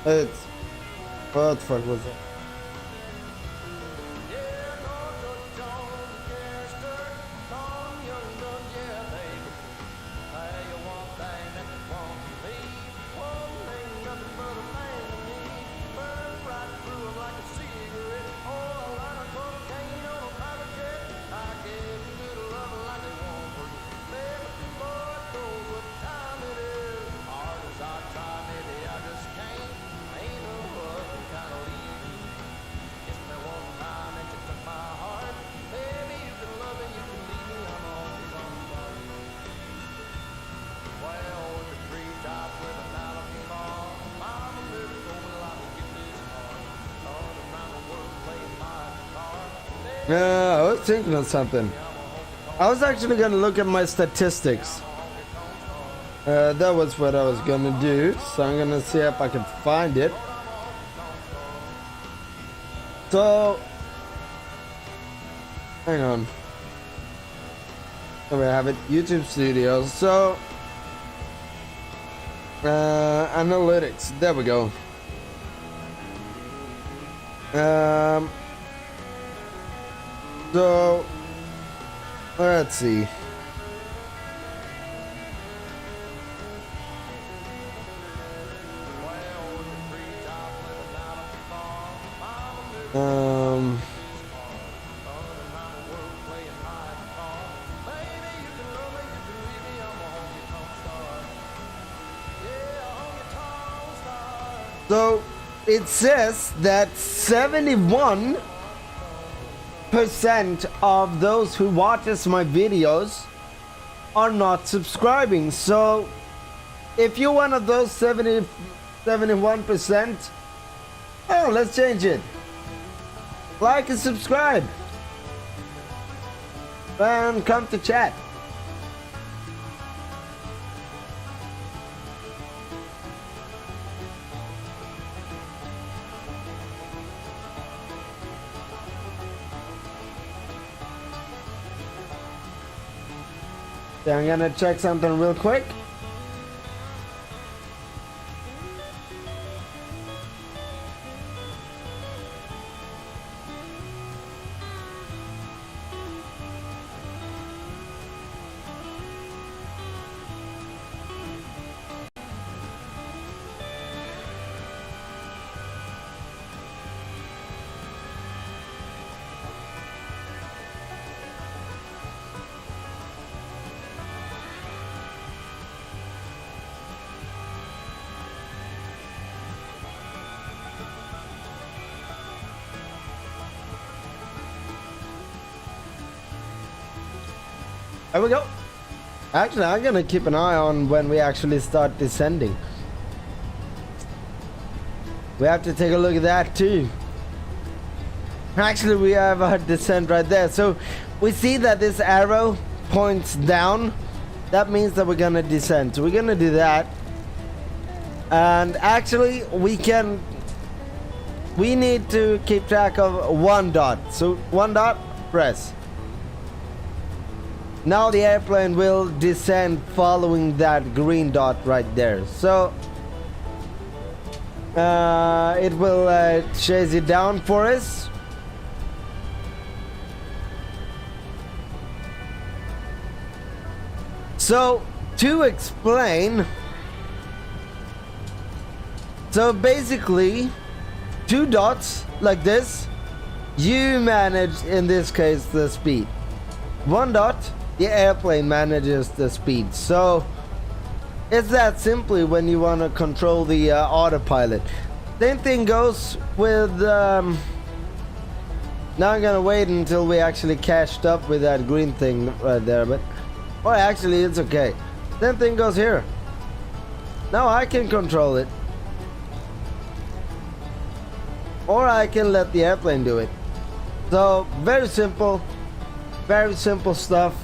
It's what the fuck was it? I was thinking of something. I was actually gonna look at my statistics. That was what I was gonna do, so I'm gonna see if I can find it. So, hang on. There we have it, YouTube Studios. So, analytics. There we go. So, let's see. So it says that 71% of those who watches my videos are not subscribing. So if you're one of those 71%, oh, let's change it. Like and subscribe. And come to chat. So I'm gonna check something real quick. There we go. Actually, I'm gonna keep an eye on when we actually start descending. We have to take a look at that too. Actually, we have our descent right there. So we see that this arrow points down. That means that we're gonna descend. So we're gonna do that. And actually, we need to keep track of one dot. So one dot, press. Now the airplane will descend following that green dot right there. So it will chase it down for us. So to explain, so basically 2 dots like this, you manage in this case the speed. 1 dot, the airplane manages the speed. So it's that simply when you want to control the autopilot. Same thing goes with now I'm gonna wait until we actually catched up with that green thing right there, but well, actually it's okay. Same thing goes here. Now I can control it, or I can let the airplane do it. So very simple stuff.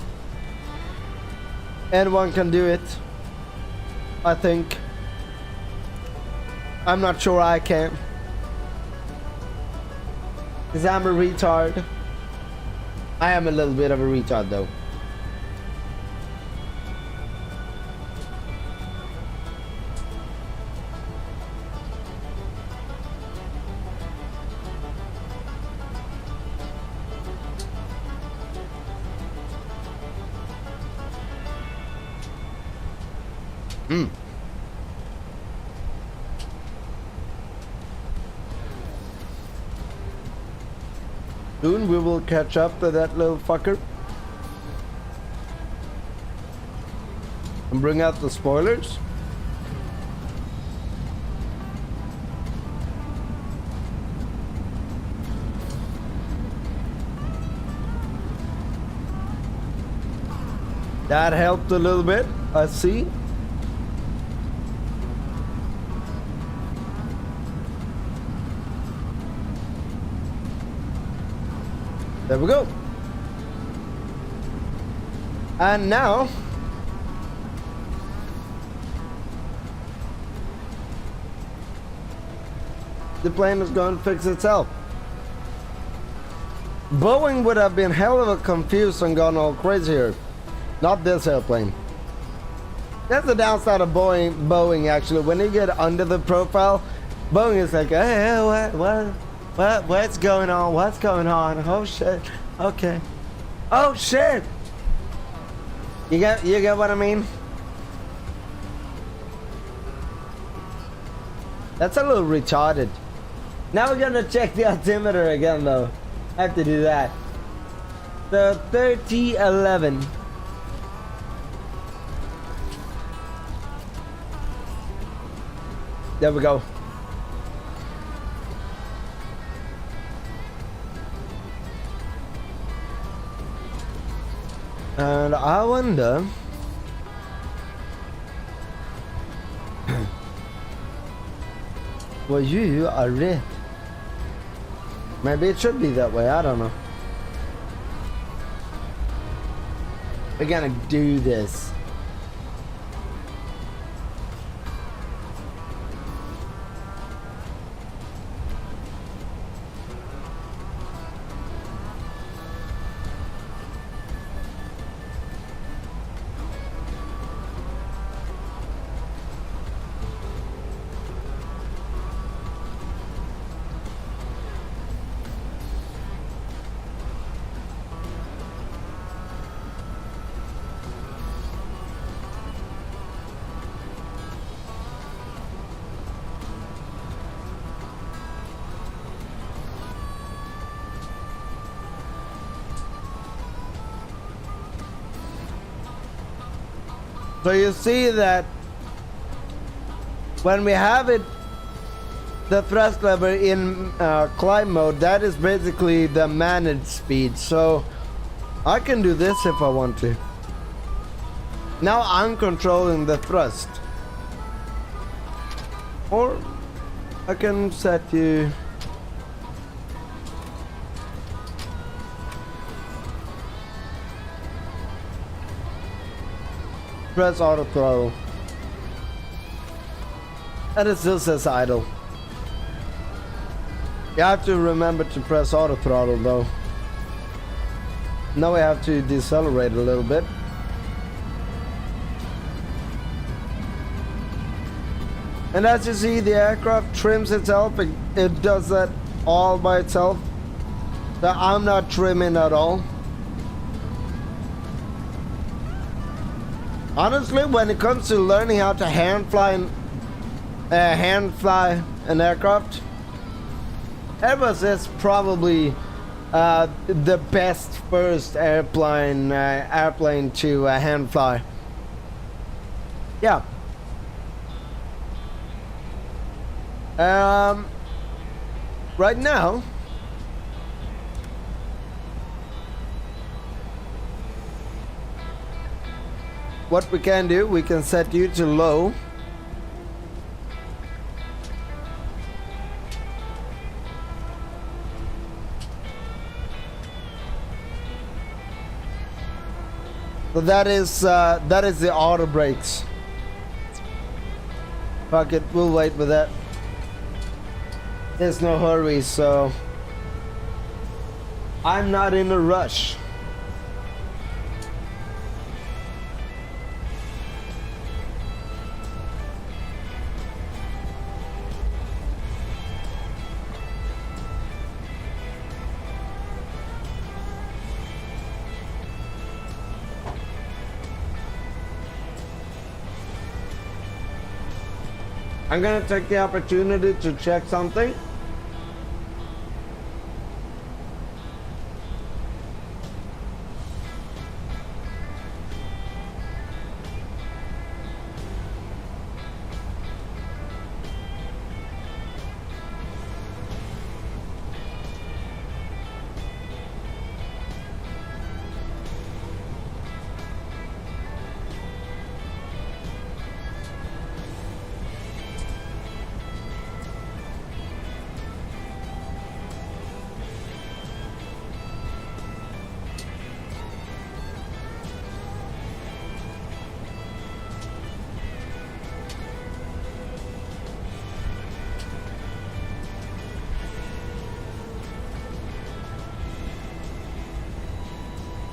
Anyone can do it, I think. I'm not sure I can, because I'm a retard. I am a little bit of a retard though. Soon we will catch up to that little fucker and bring out the spoilers. That helped a little bit, I see. There we go. And now the plane is going to fix itself. Boeing would have been hell of a confused and gone all crazy here. Not this airplane. That's the downside of Boeing actually. When you get under the profile, Boeing is like, hey, what's going on? What's going on? Oh shit. Okay. Oh shit. You get what I mean? That's a little retarded. Now we're gonna check the altimeter again though. I have to do that. The 3011. There we go. And I wonder well, you are red. Maybe it should be that way, I don't know. We're gonna do this. So you see that when we have it, the thrust lever in climb mode, that is basically the managed speed. So I can do this if I want to. Now I'm controlling the thrust. Or I can set you press auto throttle. And it still says idle. You have to remember to press auto throttle though. Now we have to decelerate a little bit. And as you see, the aircraft trims itself. It does that all by itself. So I'm not trimming at all. Honestly, when it comes to learning how to hand fly an aircraft, Airbus is probably the best first airplane to hand fly. Yeah. Right now, what we can do, we can set you to low. So that is the auto brakes. Fuck it, we'll wait with that. There's no hurry, so I'm not in a rush. I'm gonna take the opportunity to check something.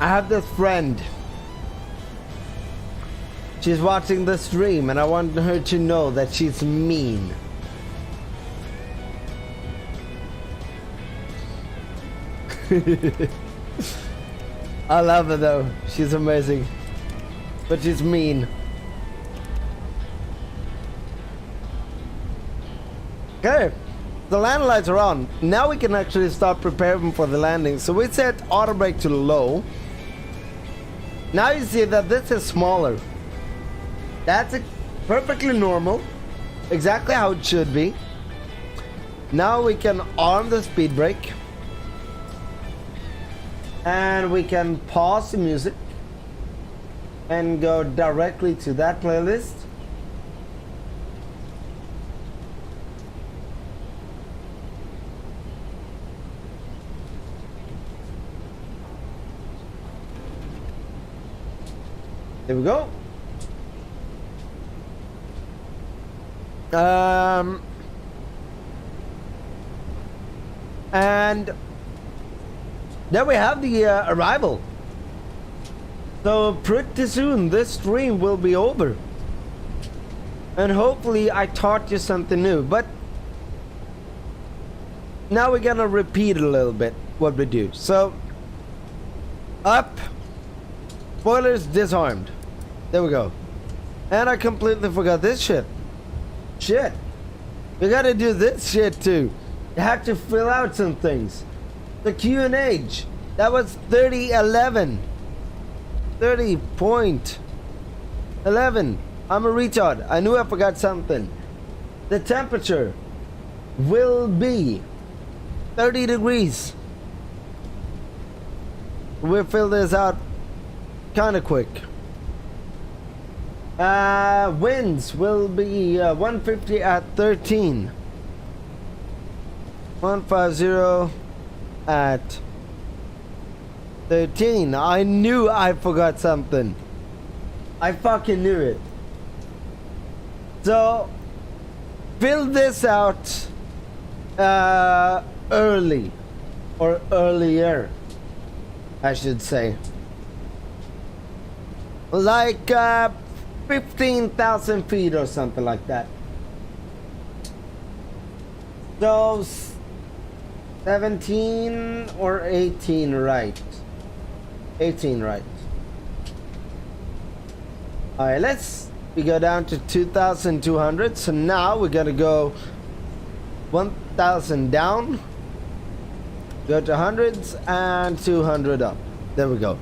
I have this friend. She's watching the stream and I want her to know that she's mean. I love her though. She's amazing. But she's mean. Okay. The land lights are on. Now we can actually start preparing for the landing. So we set auto brake to low. Now you see that this is smaller. That's perfectly normal. Exactly how it should be. Now we can arm the speed brake. And we can pause the music. And go directly to that playlist. There we go. And there we have the arrival. So pretty soon this stream will be over. And hopefully I taught you something new. But now we're gonna repeat a little bit what we do. So up, spoilers disarmed. There we go. And I completely forgot this shit. Shit. We gotta do this shit too. You have to fill out some things. The Q and H. That was 3011. 30.11. I'm a retard. I knew I forgot something. The temperature will be 30 degrees. We'll fill this out kind of quick. Winds will be 150 at 13. 150 at 13. I knew I forgot something. I fucking knew it. So fill this out early, or earlier I should say, like 15,000 feet or something like that. So 17 or 18, right? 18, right? Alright, we go down to 2,200. So now we're gonna go 1,000 down, go to hundreds and 200 up. There we go.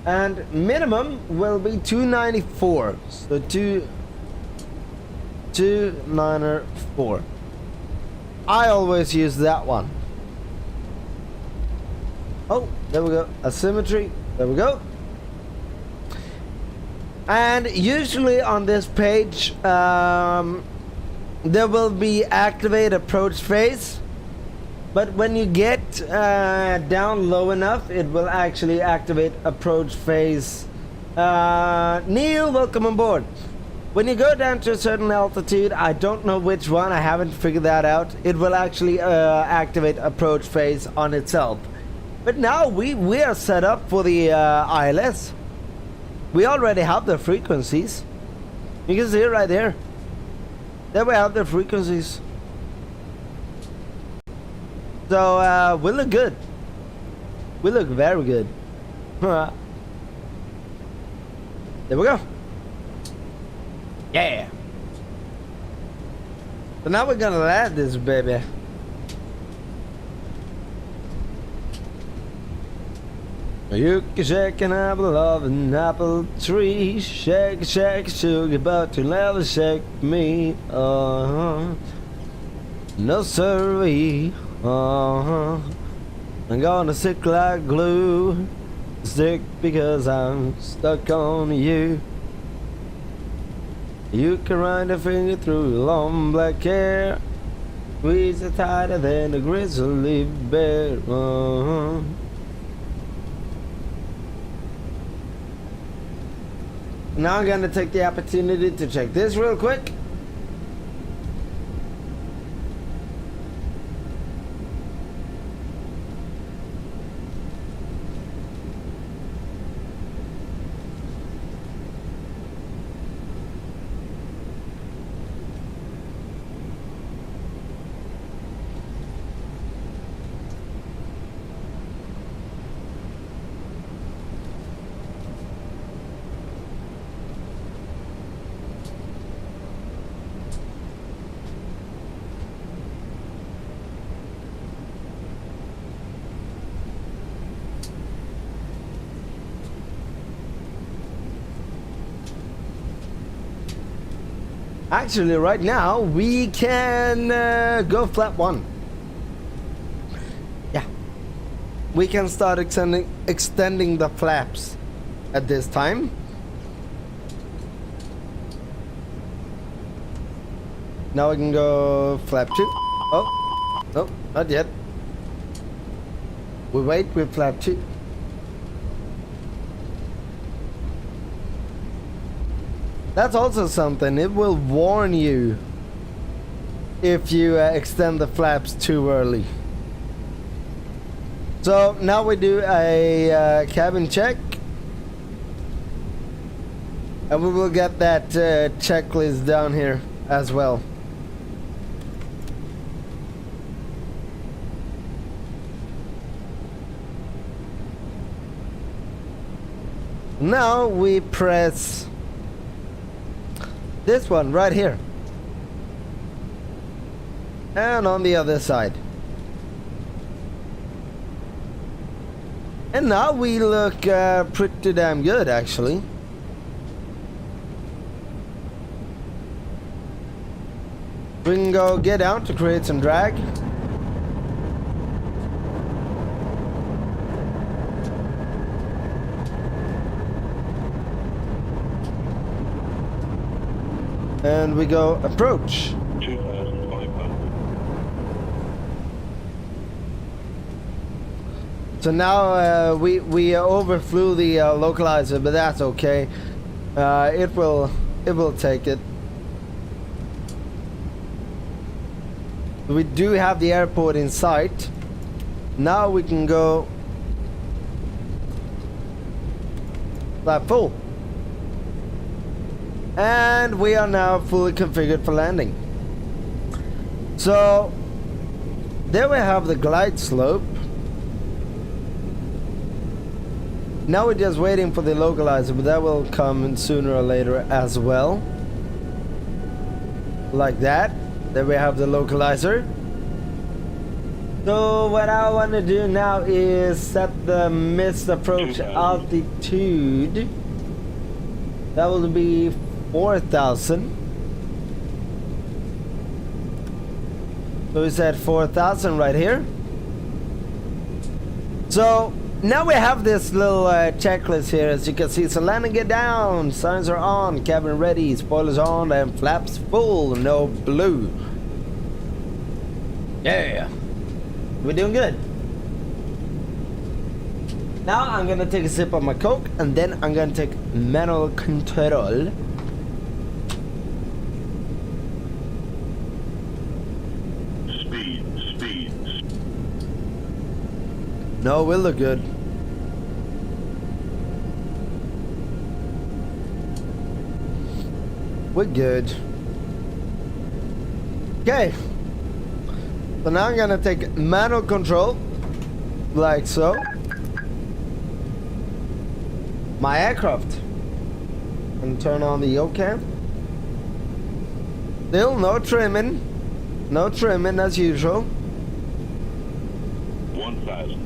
And minimum will be 294. So 294. I always use that one. Oh, there we go. Asymmetry. There we go. And usually on this page, there will be activate approach phase. But when you get down low enough, it will actually activate approach phase. Neil, welcome on board. When you go down to a certain altitude, I don't know which one, I haven't figured that out, it will actually activate approach phase on itself. But now we are set up for the ILS. We already have the frequencies. You can see it right there. There we have the frequencies. So we look good. We look very good. There we go. Yeah. So now we're gonna land this baby. You can shake an apple of an apple tree. Shake, shake, sugar, but you'll never shake me. No siree. I'm gonna stick like glue. Stick because I'm stuck on you. You can run your finger through your long black hair. Squeeze it tighter than a grizzly bear. Now I'm gonna take the opportunity to check this real quick. Actually, right now we can go flap 1. Yeah, we can start extending the flaps at this time. Now we can go flap 2. Oh, no, not yet. We wait with flap 2. That's also something. It will warn you if you extend the flaps too early. So now we do a cabin check. And we will get that checklist down here as well. Now we press this one right here. And on the other side. And now we look pretty damn good, actually. We can go get out to create some drag. And we go approach. 2,500. So now we overflew the localizer, but that's okay. It will take it. We do have the airport in sight. Now we can go flap full. And we are now fully configured for landing. So there we have the glide slope. Now we're just waiting for the localizer, but that will come sooner or later as well. Like that. There we have the localizer. So what I want to do now is set the missed approach altitude. That will be 4,000. So we set 4,000 right here. So now we have this little checklist here, as you can see. So landing get down, signs are on, cabin ready, spoilers on, and flaps full, no blue. Yeah, we're doing good. Now I'm gonna take a sip of my Coke, and then I'm gonna take manual control. Speed. No, we'll look good. We're good. Okay. So now I'm gonna take manual control, like so. My aircraft. And turn on the yaw cam. Still no trimming. No trimming as usual. 1,000.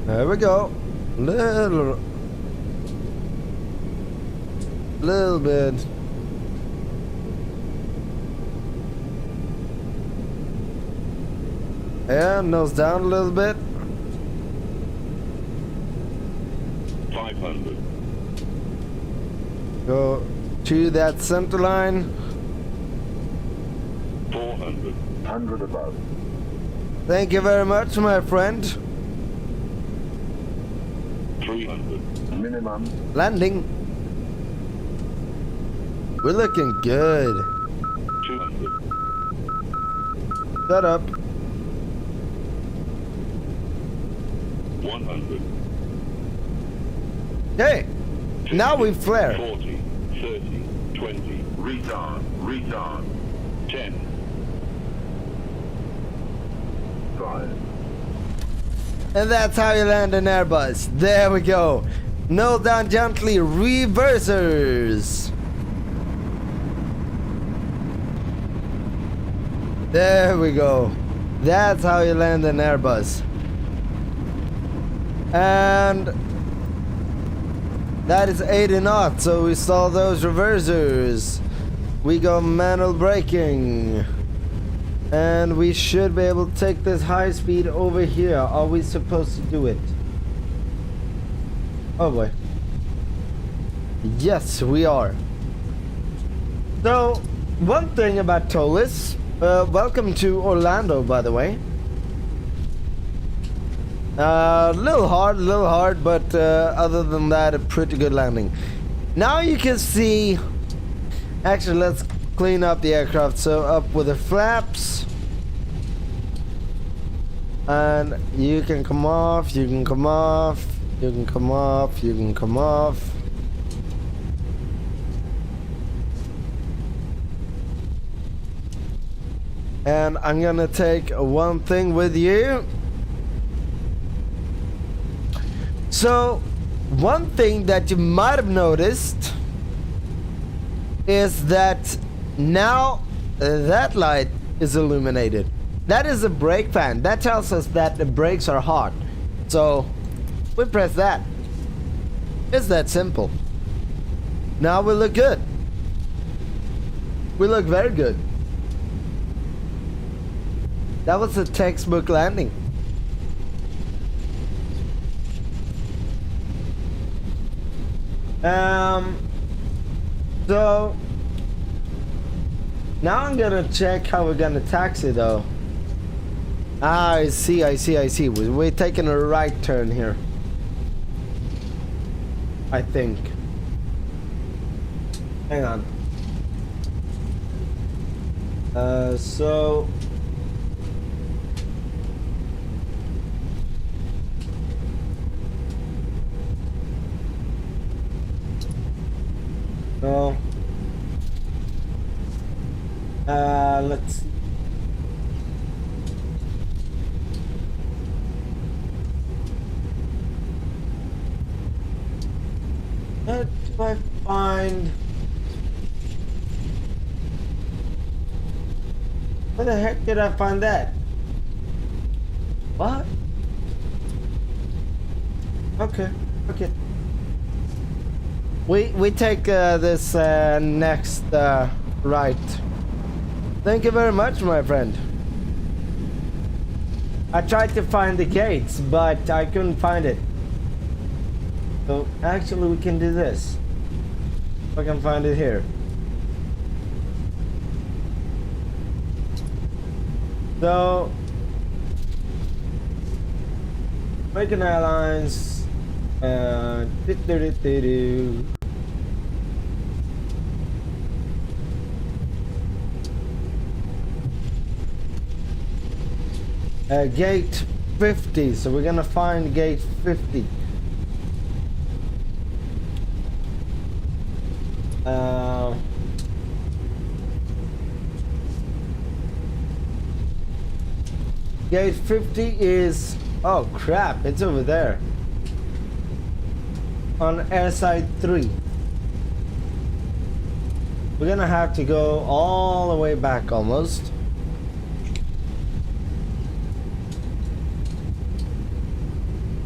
There we go. Little bit. And nose down a little bit. 500. Go to that center line. 400. 100 above. Thank you very much, my friend. 300. Minimum. Landing. We're looking good. 200. Shut up. 100. Okay. Now we flare. 40. 30. 20. Retard. 10. 5. And that's how you land an Airbus. There we go. Kneel down gently, reversers. There we go. That's how you land an Airbus. And that is 80 knots, so we stall those reversers. We go manual braking. And we should be able to take this high speed over here. Are we supposed to do it? Oh boy. Yes, we are. So, one thing about Toliss. Welcome to Orlando, by the way. A little hard, but other than that, a pretty good landing. Now you can see. Actually, let's clean up the aircraft. So up with the flaps, and you can come off. You can come off. You can come off. You can come off. And I'm gonna take one thing with you. So, one thing that you might have noticed is that now that light is illuminated. That is a brake fan. That tells us that the brakes are hot. So, we press that. It's that simple. Now we look good. We look very good. That was a textbook landing. So now I'm gonna check how we're gonna taxi though. Ah, I see. We're taking a right turn here, I think. Hang on. So no. Let's see. Where do I find? Where the heck did I find that? What? Okay. We take this next right. Thank you very much, my friend. I tried to find the gates, but I couldn't find it. So actually we can do this. If I can find it here. So American Airlines gate 50, so we're gonna find gate 50. Gate 50 is, oh crap, it's over there on airside 3. We're gonna have to go all the way back almost.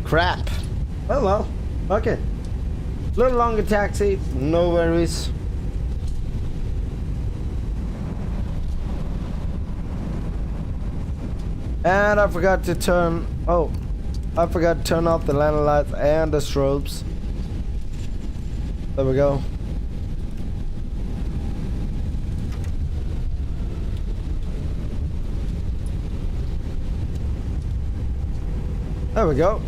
Crap. Oh well, okay. Little longer taxi, no worries. And I forgot to turn, I forgot to turn off the landing lights and the strobes. There we go. There we go.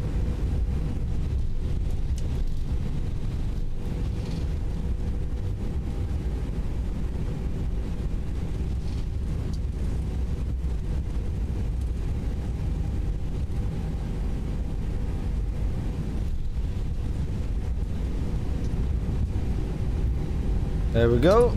There we go.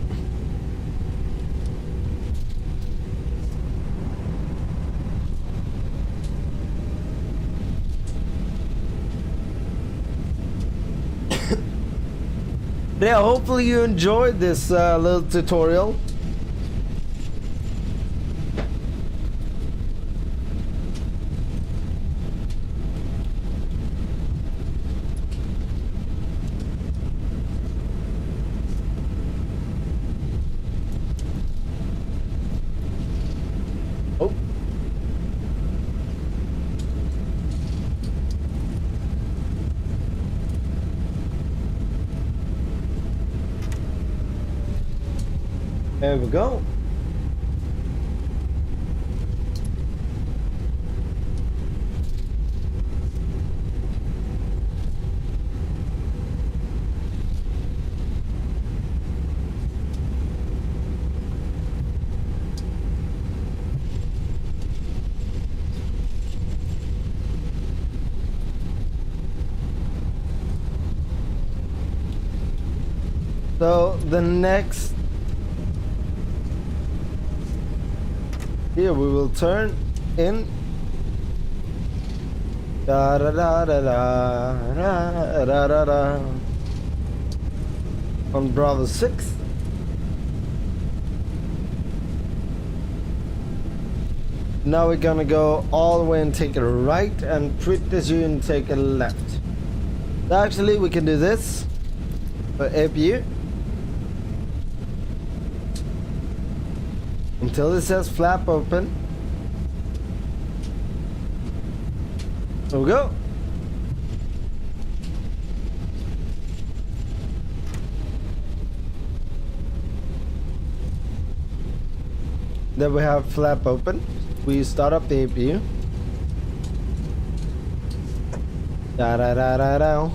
yeah, hopefully you enjoyed this little tutorial. Oh. There we go. So the next, here we will turn in. Da da da da da da da da da. On Bravo 6. Now we're gonna go all the way and take a right, and pretty soon take a left. So actually, we can do this for APU until it says flap open. There we go. Then we have flap open. We start up the APU. Da da da da da.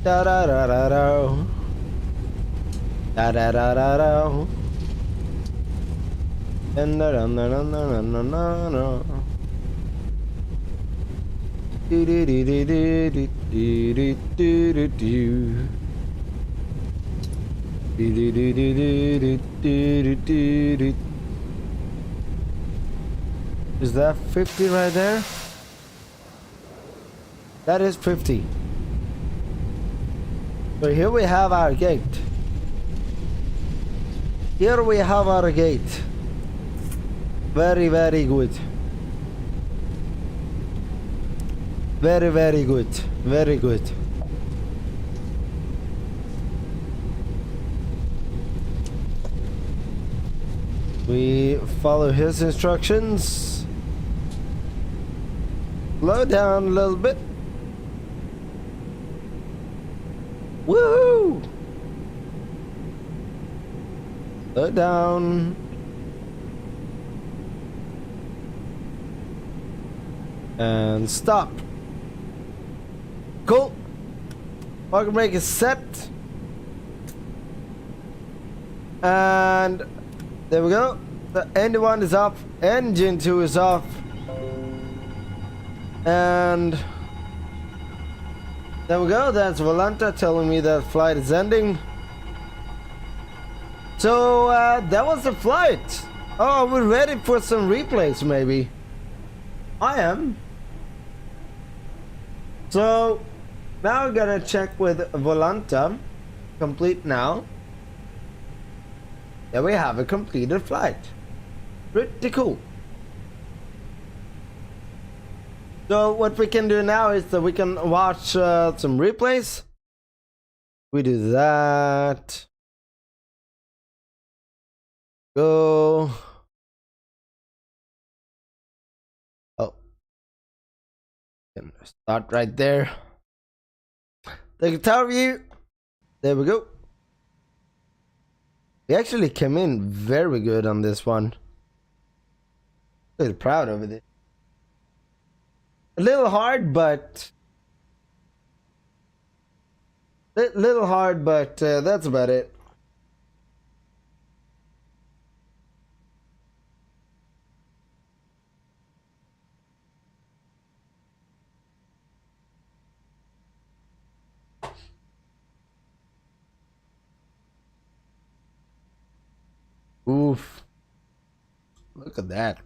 Da da da da da. Da da da da da. And da da da da da da da da. Do do do do do do do do do do. Do do do do do do do do do. Is that 50 right there? That is 50. So here we have our gate. Here we have our gate. Very, very good. Very, very good. Very good. We follow his instructions. Slow down a little bit. Woo! Slow down. And stop. Cool. Parking brake is set. And there we go. The engine 1 is off. Engine 2 is off. And there we go. That's Volanta telling me that flight is ending. So that was the flight. Oh, we're ready for some replays maybe. I am. So now I'm gonna check with Volanta. Complete now. There we have a completed flight. Pretty cool. So what we can do now is that we can watch some replays. We do that. Go. Oh. Can start right there. The guitar view. There we go. We actually came in very good on this one. Really proud of it. A little hard, but that's about it. Oof. Look at that.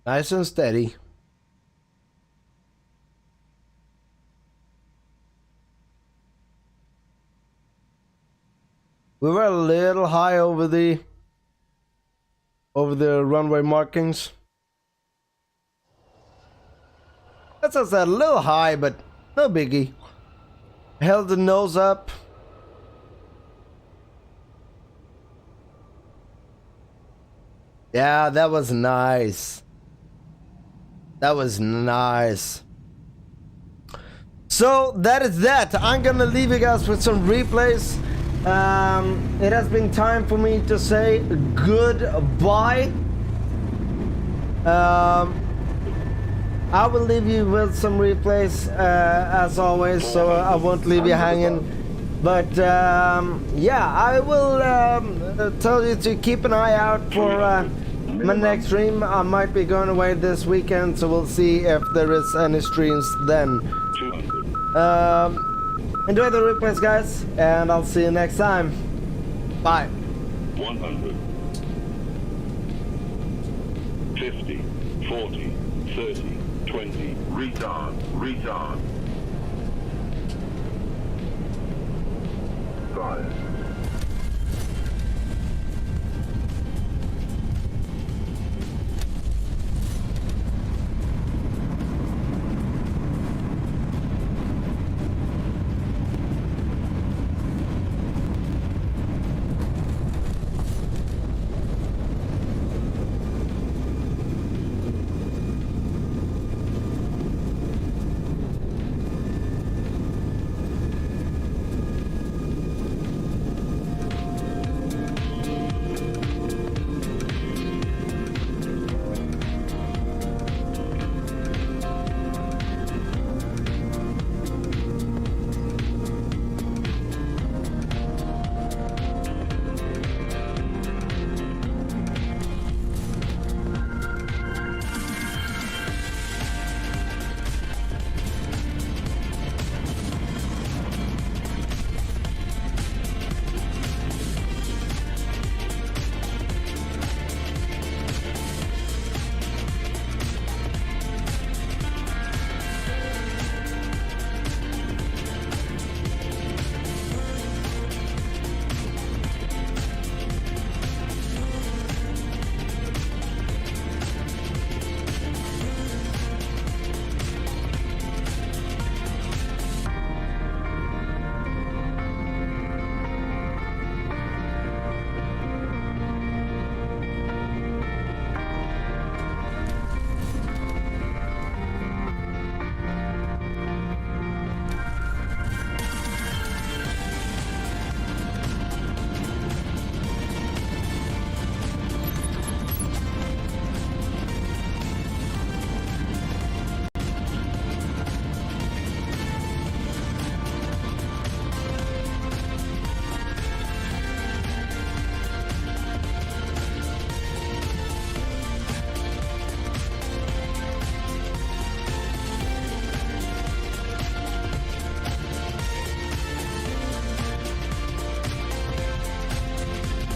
Nice and steady. We were a little high over the runway markings. That's just a little high, but no biggie. Held the nose up. Yeah, that was nice. That was nice. So that is that. I'm gonna leave you guys with some replays. It has been time for me to say goodbye. I will leave you with some replays as always, so I won't leave you hanging. But yeah, I will tell you to keep an eye out for my next stream. I might be going away this weekend, so we'll see if there is any streams then. 200. Enjoy the replays, guys, and I'll see you next time. Bye. 100. 50. 40. 30. 20. Retard. Retard. 5.